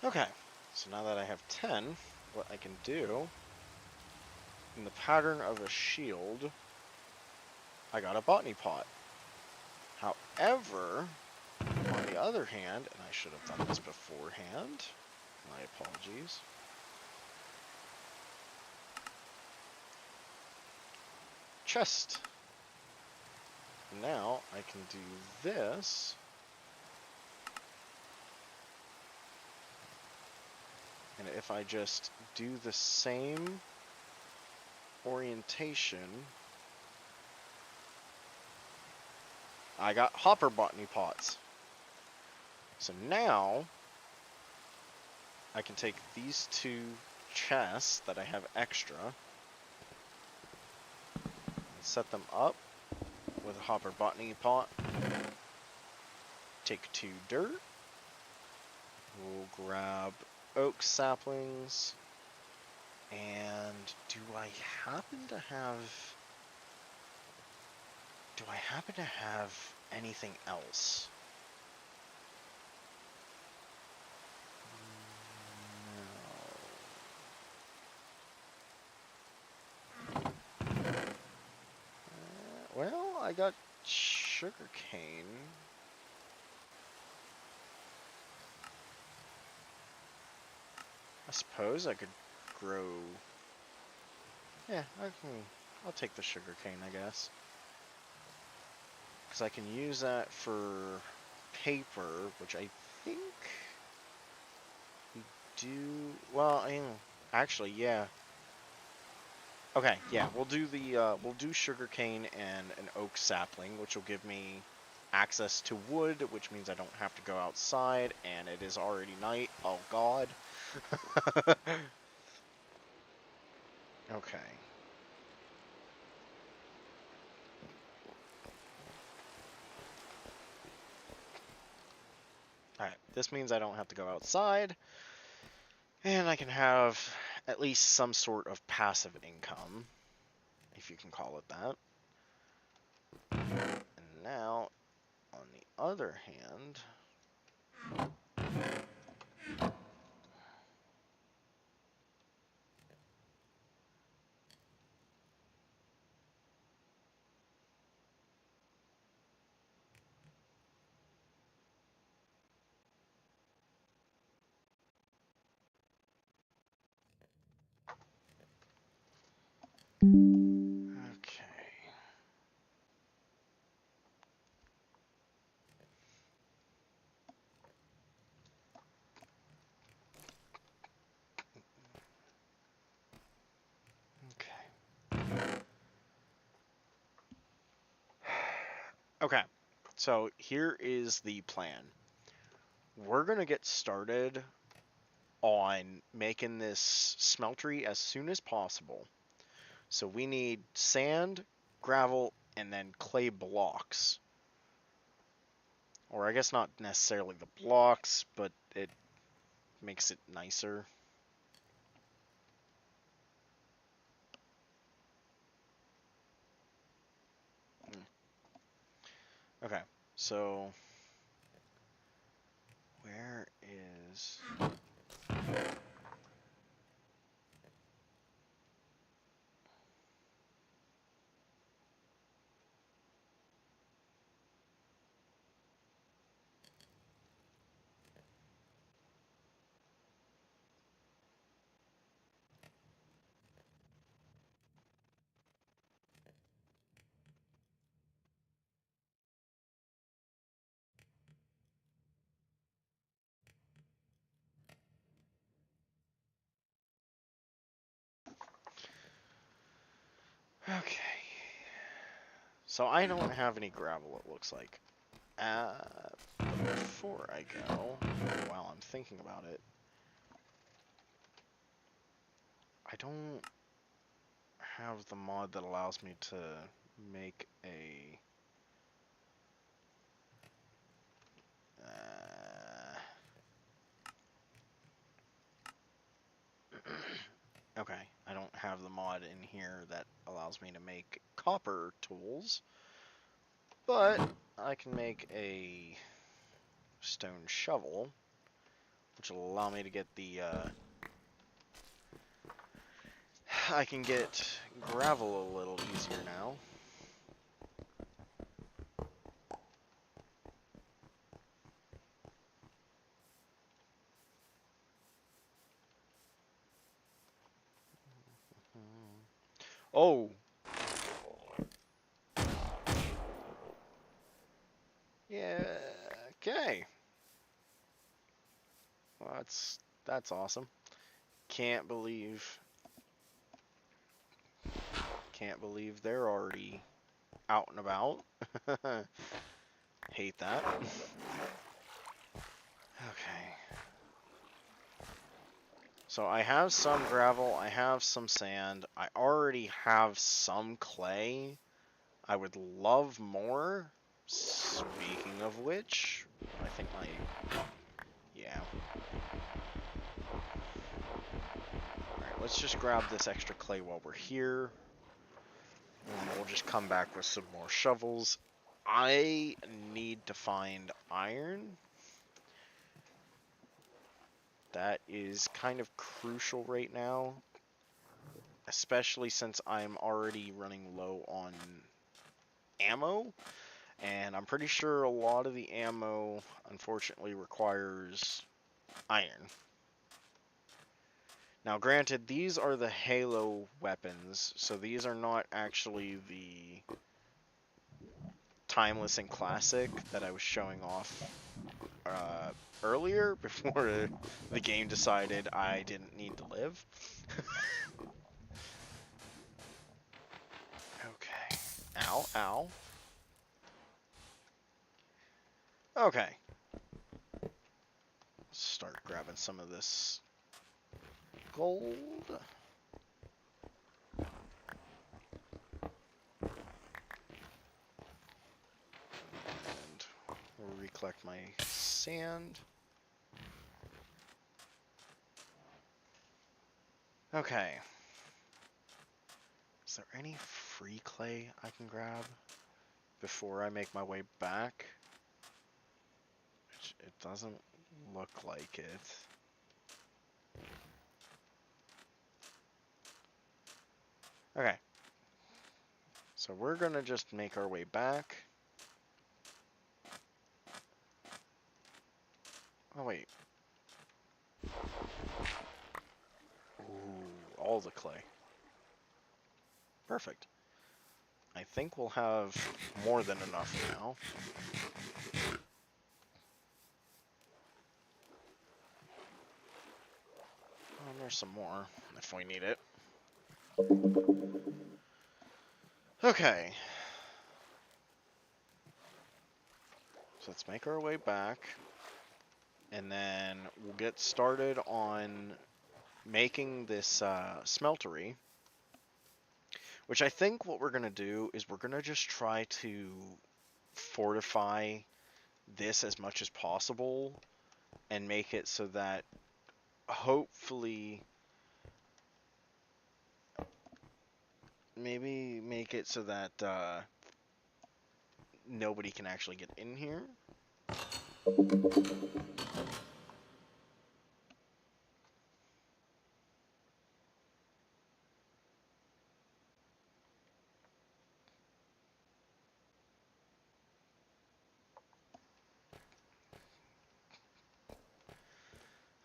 Okay, so now that I have 10, what I can do, in the pattern of a shield, I got a botany pot. However, on the other hand, and I should have done this beforehand, my apologies. Chest. Now I can do this. And if I just do the same orientation, I got hopper botany pots. So now I can take these 2 chests that I have extra and set them up with a hopper botany pot. Take 2 dirt. We'll grab oak saplings. And do I happen to have anything else? No. Well, I got sugarcane. I suppose I could grow... Yeah, I'll take the sugarcane, I guess. Because I can use that for paper, which I think we do... Well, actually, yeah. Okay, yeah, we'll do sugarcane and an oak sapling, which will give me access to wood, which means I don't have to go outside, and it is already night. Oh, God. Okay. Alright, this means I don't have to go outside, and I can have at least some sort of passive income, if you can call it that. And now, on the other hand... Okay. Okay, so here is the plan. We're going to get started on making this smeltery as soon as possible. So we need sand, gravel, and then clay blocks. Or I guess not necessarily the blocks, but it makes it nicer. Okay, so where is... Okay. So I don't have any gravel, it looks like. Before I go, while I'm thinking about it, I don't have the mod that allows me to make a... okay, I don't have the mod in here that allows me to make copper tools, but I can make a stone shovel, which will allow me to get the, I can get gravel a little easier now. Oh! Yeah, okay. Well, that's awesome. Can't believe they're already out and about. Hate that. Okay. So I have some gravel, I have some sand, I already have some clay. I would love more. Speaking of which, I think yeah. Alright, let's just grab this extra clay while we're here. And we'll just come back with some more shovels. I need to find iron. That is kind of crucial right now, especially since I'm already running low on ammo, and I'm pretty sure a lot of the ammo unfortunately requires iron. Now granted, these are the Halo weapons, so these are not actually the Timeless and Classic that I was showing off earlier before the game decided I didn't need to live. Okay. Ow, ow. Okay. Start grabbing some of this gold. And we'll recollect my sand. Okay. Is there any free clay I can grab before I make my way back? Which it doesn't look like it. Okay. So we're gonna just make our way back. Oh wait. Ooh, all the clay. Perfect. I think we'll have more than enough now. Oh, there's some more if we need it. Okay. So let's make our way back. And then we'll get started on making this smeltery. Which I think what we're going to do is we're going to just try to fortify this as much as possible and make it so that hopefully maybe make it so that nobody can actually get in here.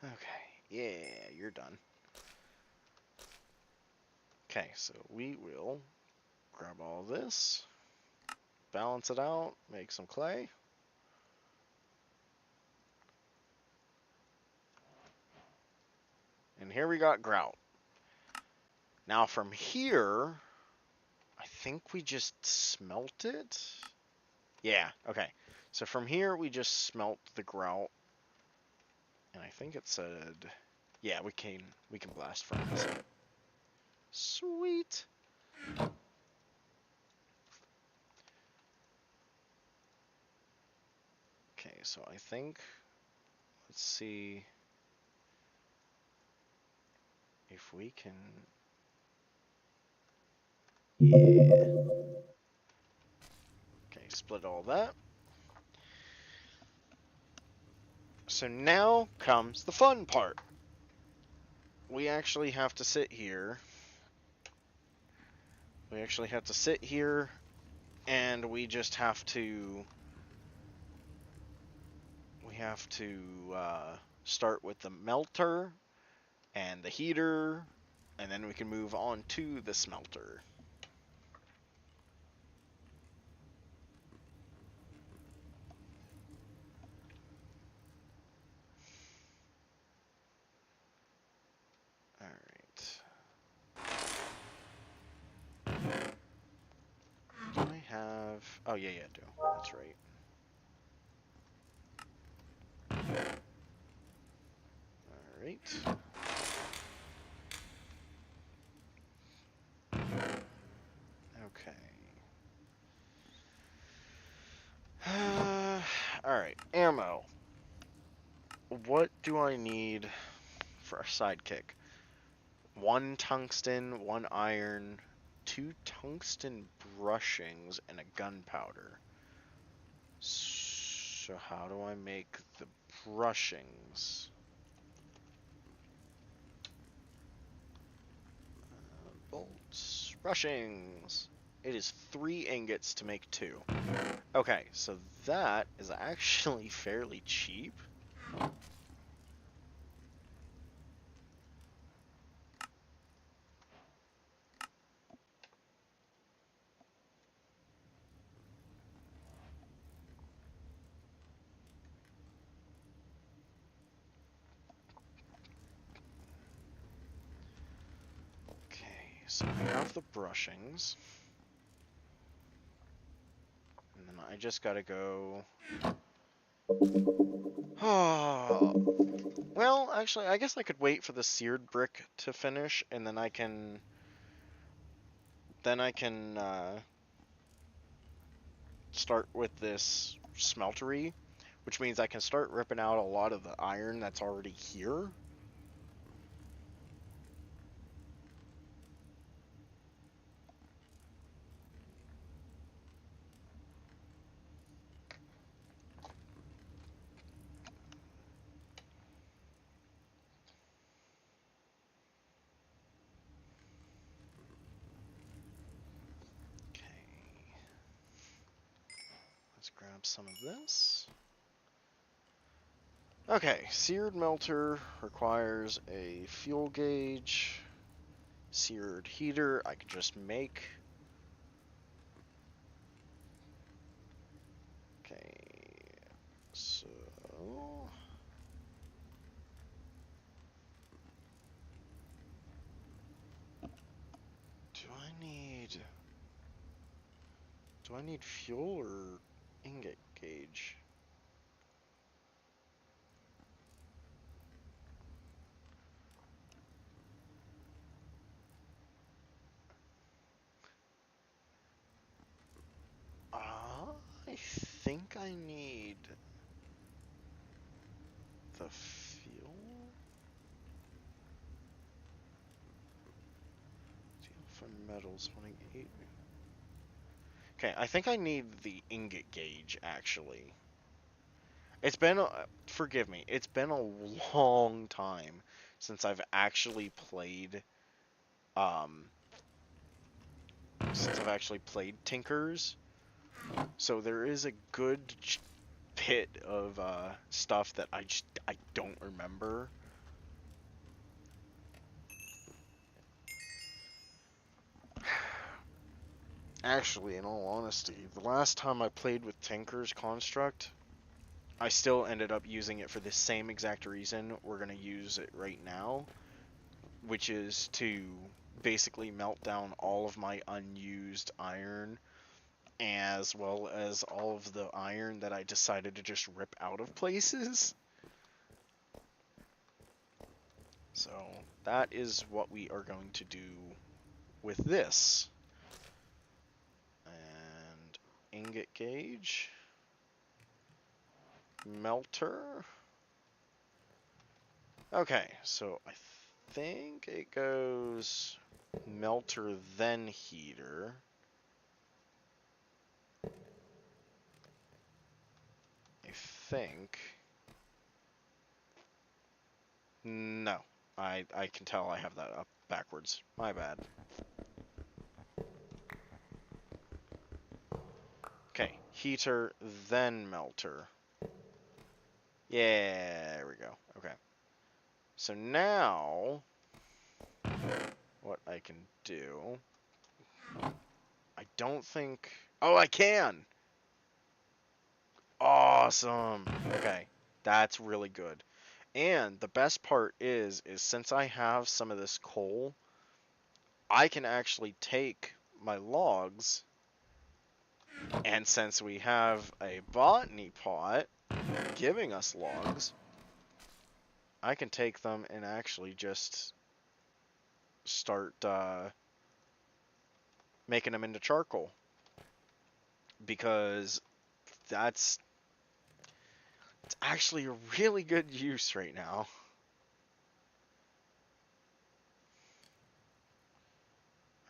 Okay, yeah, you're done. Okay, so we will grab all this, balance it out, make some clay. And here we got grout. Now from here, I think we just smelt it. Yeah, okay. So from here, we just smelt the grout. And I think it said, yeah, we can blast furnace. Sweet. Okay, so I think, let's see if we can, yeah. Okay, split all that. So now comes the fun part. We actually have to sit here. We actually have to sit here, and we just have to, start with the melter and the heater, and then we can move on to the smelter. Alright. Do I have... Oh, yeah, I do. That's right. Alright. Okay. Alright, ammo. What do I need for a sidekick? 1 tungsten, 1 iron, 2 tungsten brushings, and a gunpowder. So how do I make the brushings? Bolts. Brushings. It is 3 ingots to make 2. Okay, so that is actually fairly cheap. Okay, so I have the brushings. And then I just gotta go... Oh, well, actually, I guess I could wait for the seared brick to finish, and then I can... start with this smeltery, which means I can start ripping out a lot of the iron that's already here. Let's grab some of this. Okay, seared melter requires a fuel gauge. Seared heater I could just make. Okay, so... Do I need fuel or ingot gauge? I think I need the fuel. Deal for metals, 1 8. Okay, I think I need the ingot gauge, actually. It's been, forgive me, it's been a long time since I've actually played, um, Tinkers. So there is a good bit of, stuff that I don't remember. Actually, in all honesty, the last time I played with Tinker's Construct, I still ended up using it for the same exact reason we're going to use it right now, which is to basically melt down all of my unused iron, as well as all of the iron that I decided to just rip out of places. So that is what we are going to do with this. And ingot gauge, melter. Okay, so I think it goes melter then heater. I think. No, I can tell I have that up backwards. My bad. Okay, heater then melter. Yeah, there we go. Okay. So now what I can do, I don't think. Oh, I can. Awesome. Okay, that's really good. And the best part is since I have some of this coal, I can actually take my logs, and since we have a botany pot giving us logs, I can take them and actually just start making them into charcoal, because that's it's actually a really good use right now.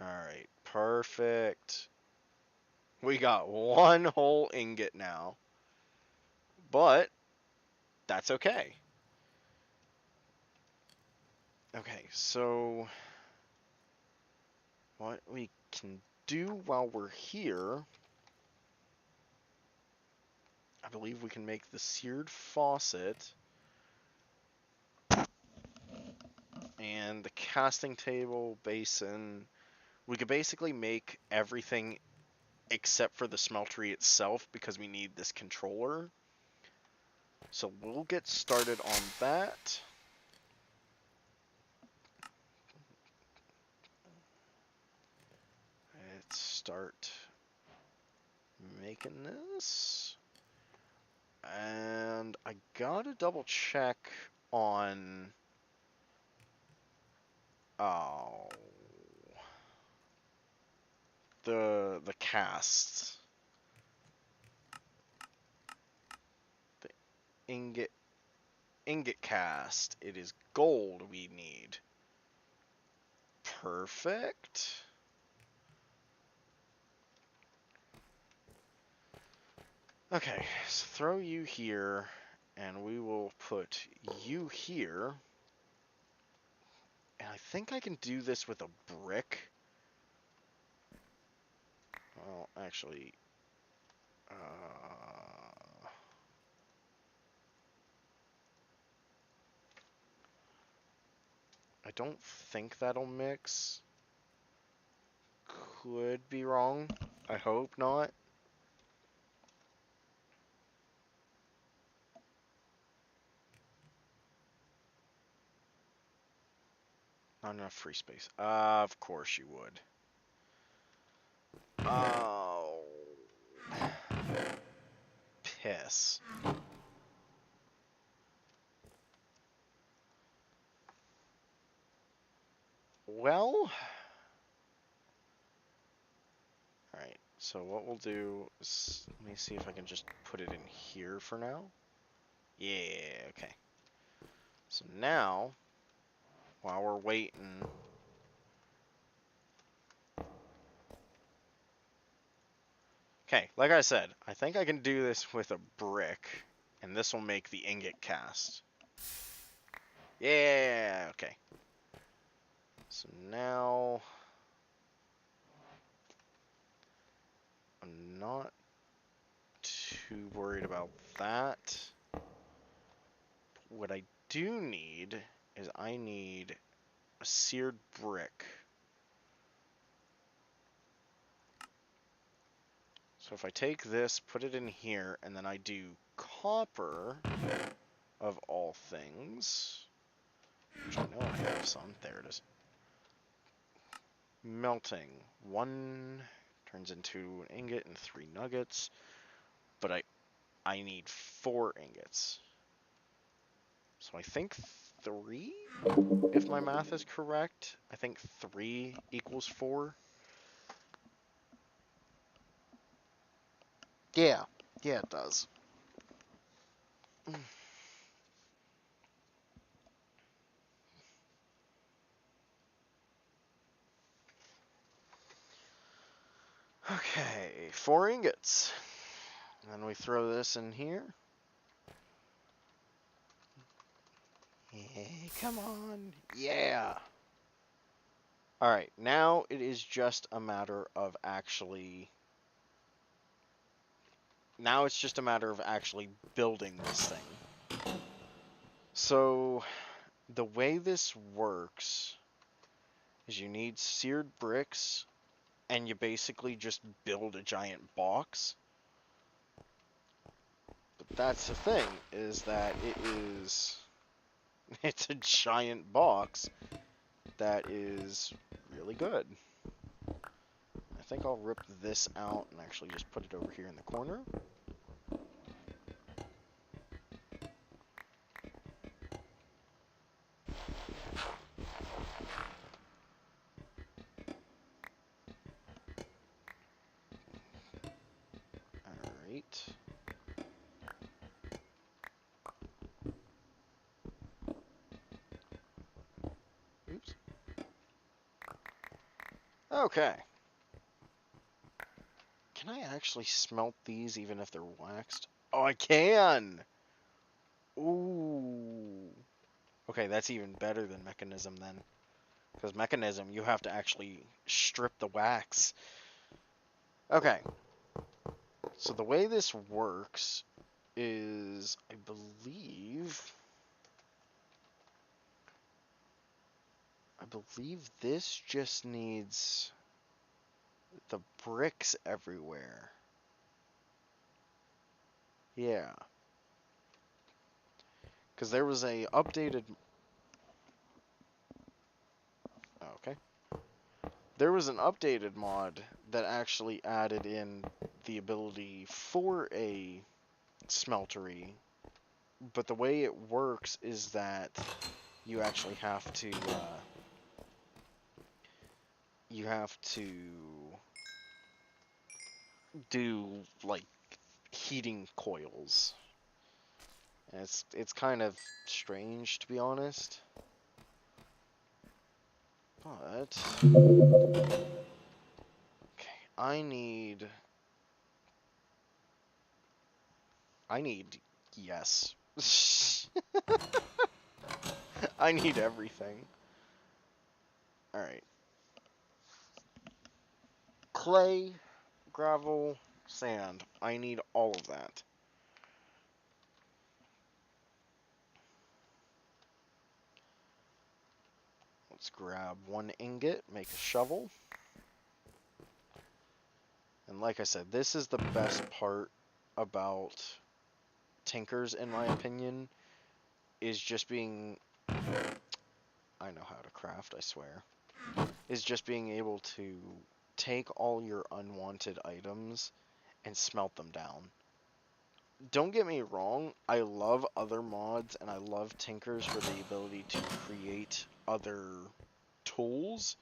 Alright, perfect. We got one whole ingot now, but that's okay. Okay, so what we can do while we're here, I believe we can make the seared faucet and the casting table basin. We could basically make everything except for the smeltery itself because we need this controller. So we'll get started on that. Let's start making this. And I gotta double check on oh the cast. The ingot cast. It is gold we need. Perfect. Okay, so throw you here, and we will put you here. And I think I can do this with a brick. Well, actually, I don't think that'll mix. Could be wrong. I hope not. Not enough free space. Of course you would. Oh. Piss. Well. Alright, so what we'll do is, let me see if I can just put it in here for now. Yeah, okay. So now, while we're waiting, Okay, like I said, I think I can do this with a brick, and this will make the ingot cast. Yeah, okay. So now I'm not too worried about that. What I do need is I need a seared brick. So if I take this, put it in here, and then I do copper, of all things, which I know I have some. There it is. Melting. 1 turns into an ingot and 3 nuggets, but I need 4 ingots. So I think 3, if my math is correct. I think 3 equals 4. Yeah, it does. Okay, 4 ingots. And then we throw this in here. Yeah, come on. Yeah. Alright, now it is just a matter of actually... Now it's just a matter of actually building this thing. So, the way this works is you need seared bricks, and you basically just build a giant box. But that's the thing, is that it's a giant box that is really good. I think I'll rip this out and actually just put it over here in the corner. Alright. Oops. Okay. Can I actually smelt these even if they're waxed? Oh, I can! Ooh. Okay, that's even better than mechanism then. Because mechanism, you have to actually strip the wax. Okay. So the way this works is, I believe this just needs the bricks everywhere. Yeah. Because there was a updated... Okay. There was an updated mod that actually added in the ability for a smeltery, but the way it works is that you actually have to do like heating coils. And it's kind of strange, to be honest. But okay, I need yes. I need everything. All right. Clay, gravel, sand. I need all of that. Let's grab 1 ingot, make a shovel. And like I said, this is the best part about tinkers, in my opinion, is just being... I know how to craft, I swear. Is just being able to take all your unwanted items and smelt them down. Don't get me wrong, I love other mods and I love tinkers for the ability to create other tools,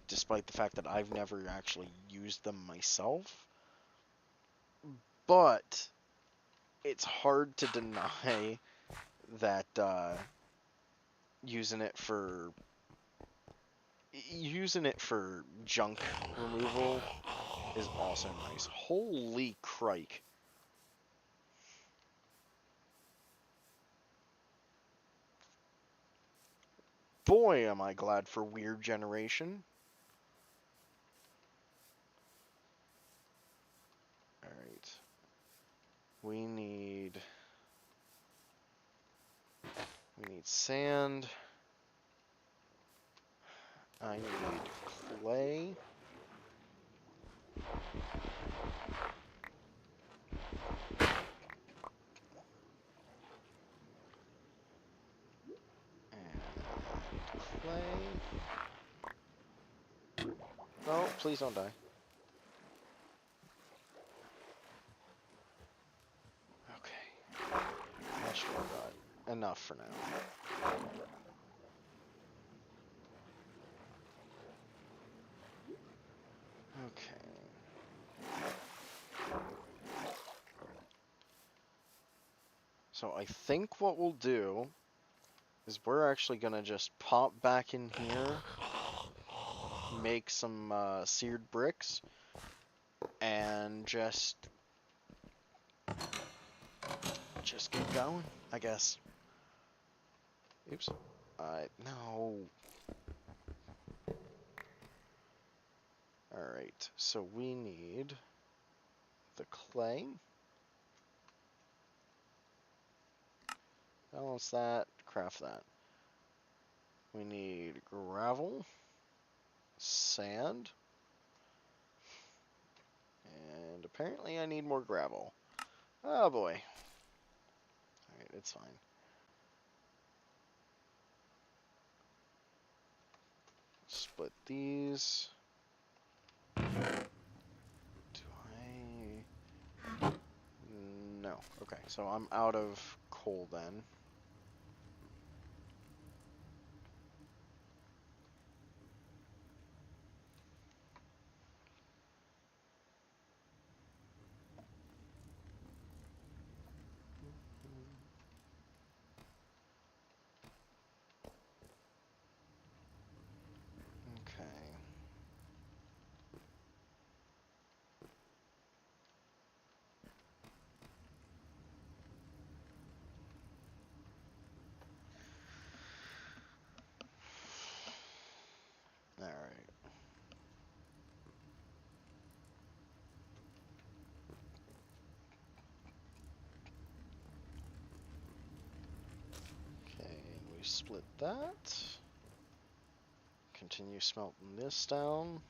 despite the fact that I've never actually used them myself. But it's hard to deny that using it for using it for junk removal is also nice. Holy crike. Boy, am I glad for Weird Generation. Alright. We need sand. I need clay. And clay. Oh, please don't die. Okay. That should have enough for now. Okay. So I think what we'll do is we're actually gonna just pop back in here, make some seared bricks, and just get going, I guess. Oops. No. Alright, so we need the clay. Balance that, craft that. We need gravel, sand, and apparently I need more gravel. Oh boy. Alright, it's fine. Split these. Do I... No. Okay, so I'm out of coal then. Okay. Alright. Okay, and we split that. Continue smelting this down.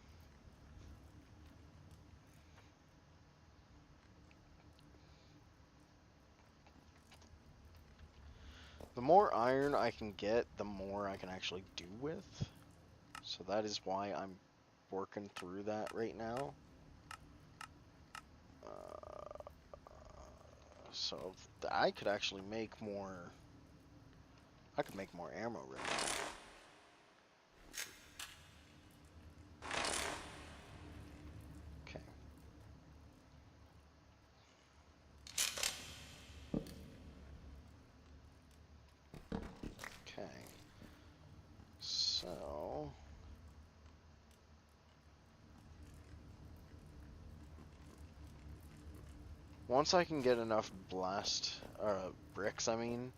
The more iron I can get, the more I can actually do with. So that is why I'm working through that right now. So I could actually make more. I could make more ammo right now. Okay. Okay. So once I can get enough bricks, I mean,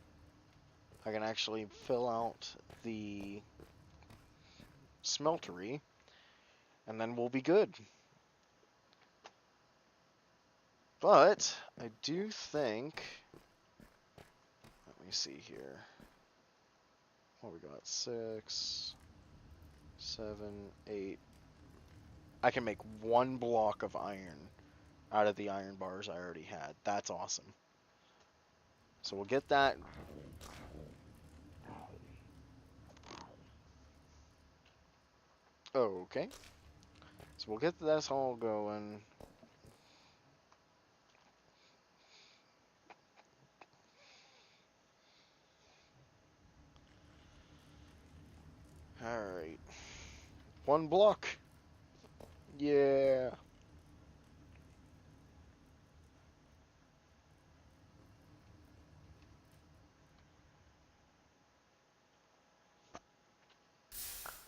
I can actually fill out the smeltery, and then we'll be good. But I do think, let me see here. What we got? 6, 7, 8. I can make 1 block of iron out of the iron bars I already had. That's awesome. So we'll get that. Okay. So we'll get this all going. Alright. 1 block. Yeah.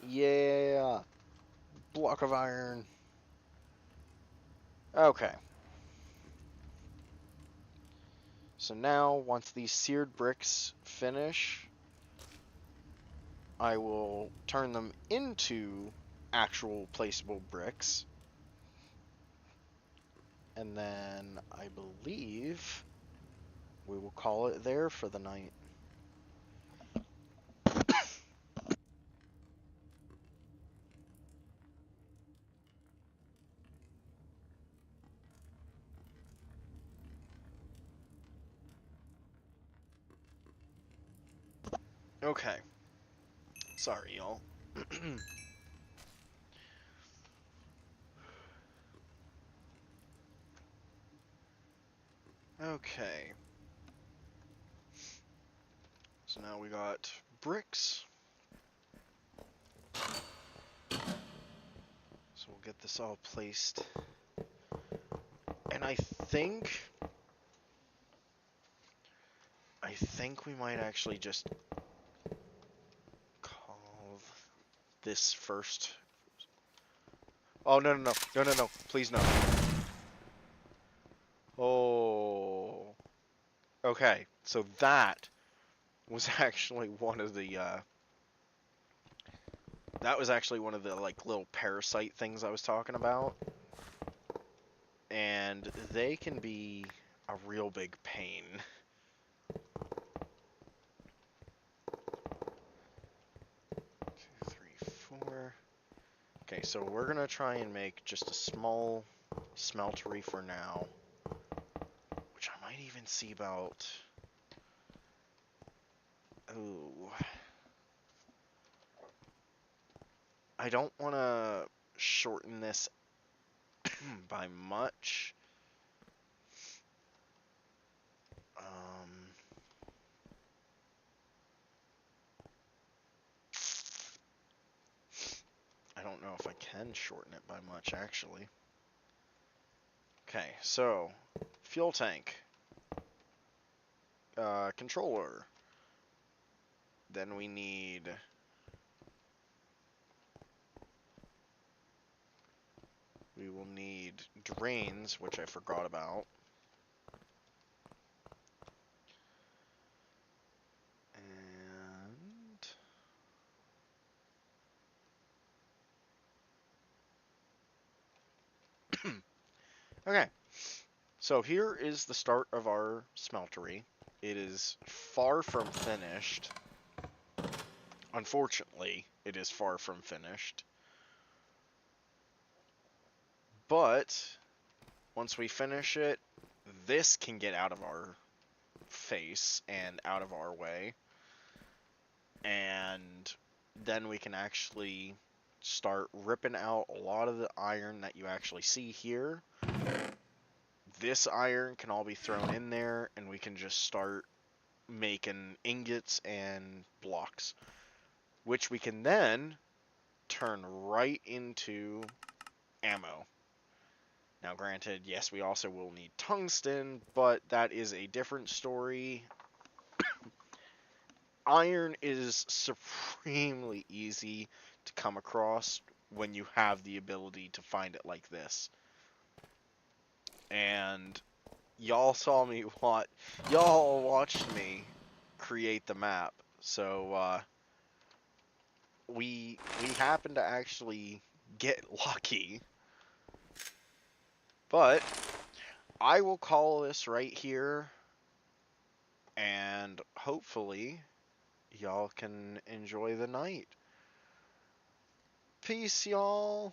Yeah. block of iron. Okay. So now, once these seared bricks finish, I will turn them into actual placeable bricks. And then I believe we will call it there for the night. Okay. Sorry, y'all. Okay. So now we got bricks. So we'll get this all placed. And I think we might actually just call this first. Oh, no. Please no. Oh. Okay, so that was actually one of the, like, little parasite things I was talking about. And they can be a real big pain. 2, 3, 4. Okay, so we're gonna try and make just a small smeltery for now, which I might even see about. Oh, I don't want to shorten this by much. I don't know if I can shorten it by much, actually. Okay, so fuel tank, controller. Then we will need drains, which I forgot about. And okay, so here is the start of our smeltery. It is far from finished. Unfortunately, it is far from finished. But once we finish it, this can get out of our face and out of our way. And then we can actually start ripping out a lot of the iron that you actually see here. This iron can all be thrown in there, and we can just start making ingots and blocks, which we can then turn right into ammo. Now, granted, yes, we also will need tungsten, but that is a different story. Iron is supremely easy to come across when you have the ability to find it like this. And y'all watched me create the map. So we happened to actually get lucky. But I will call this right here, and hopefully y'all can enjoy the night. Peace, y'all.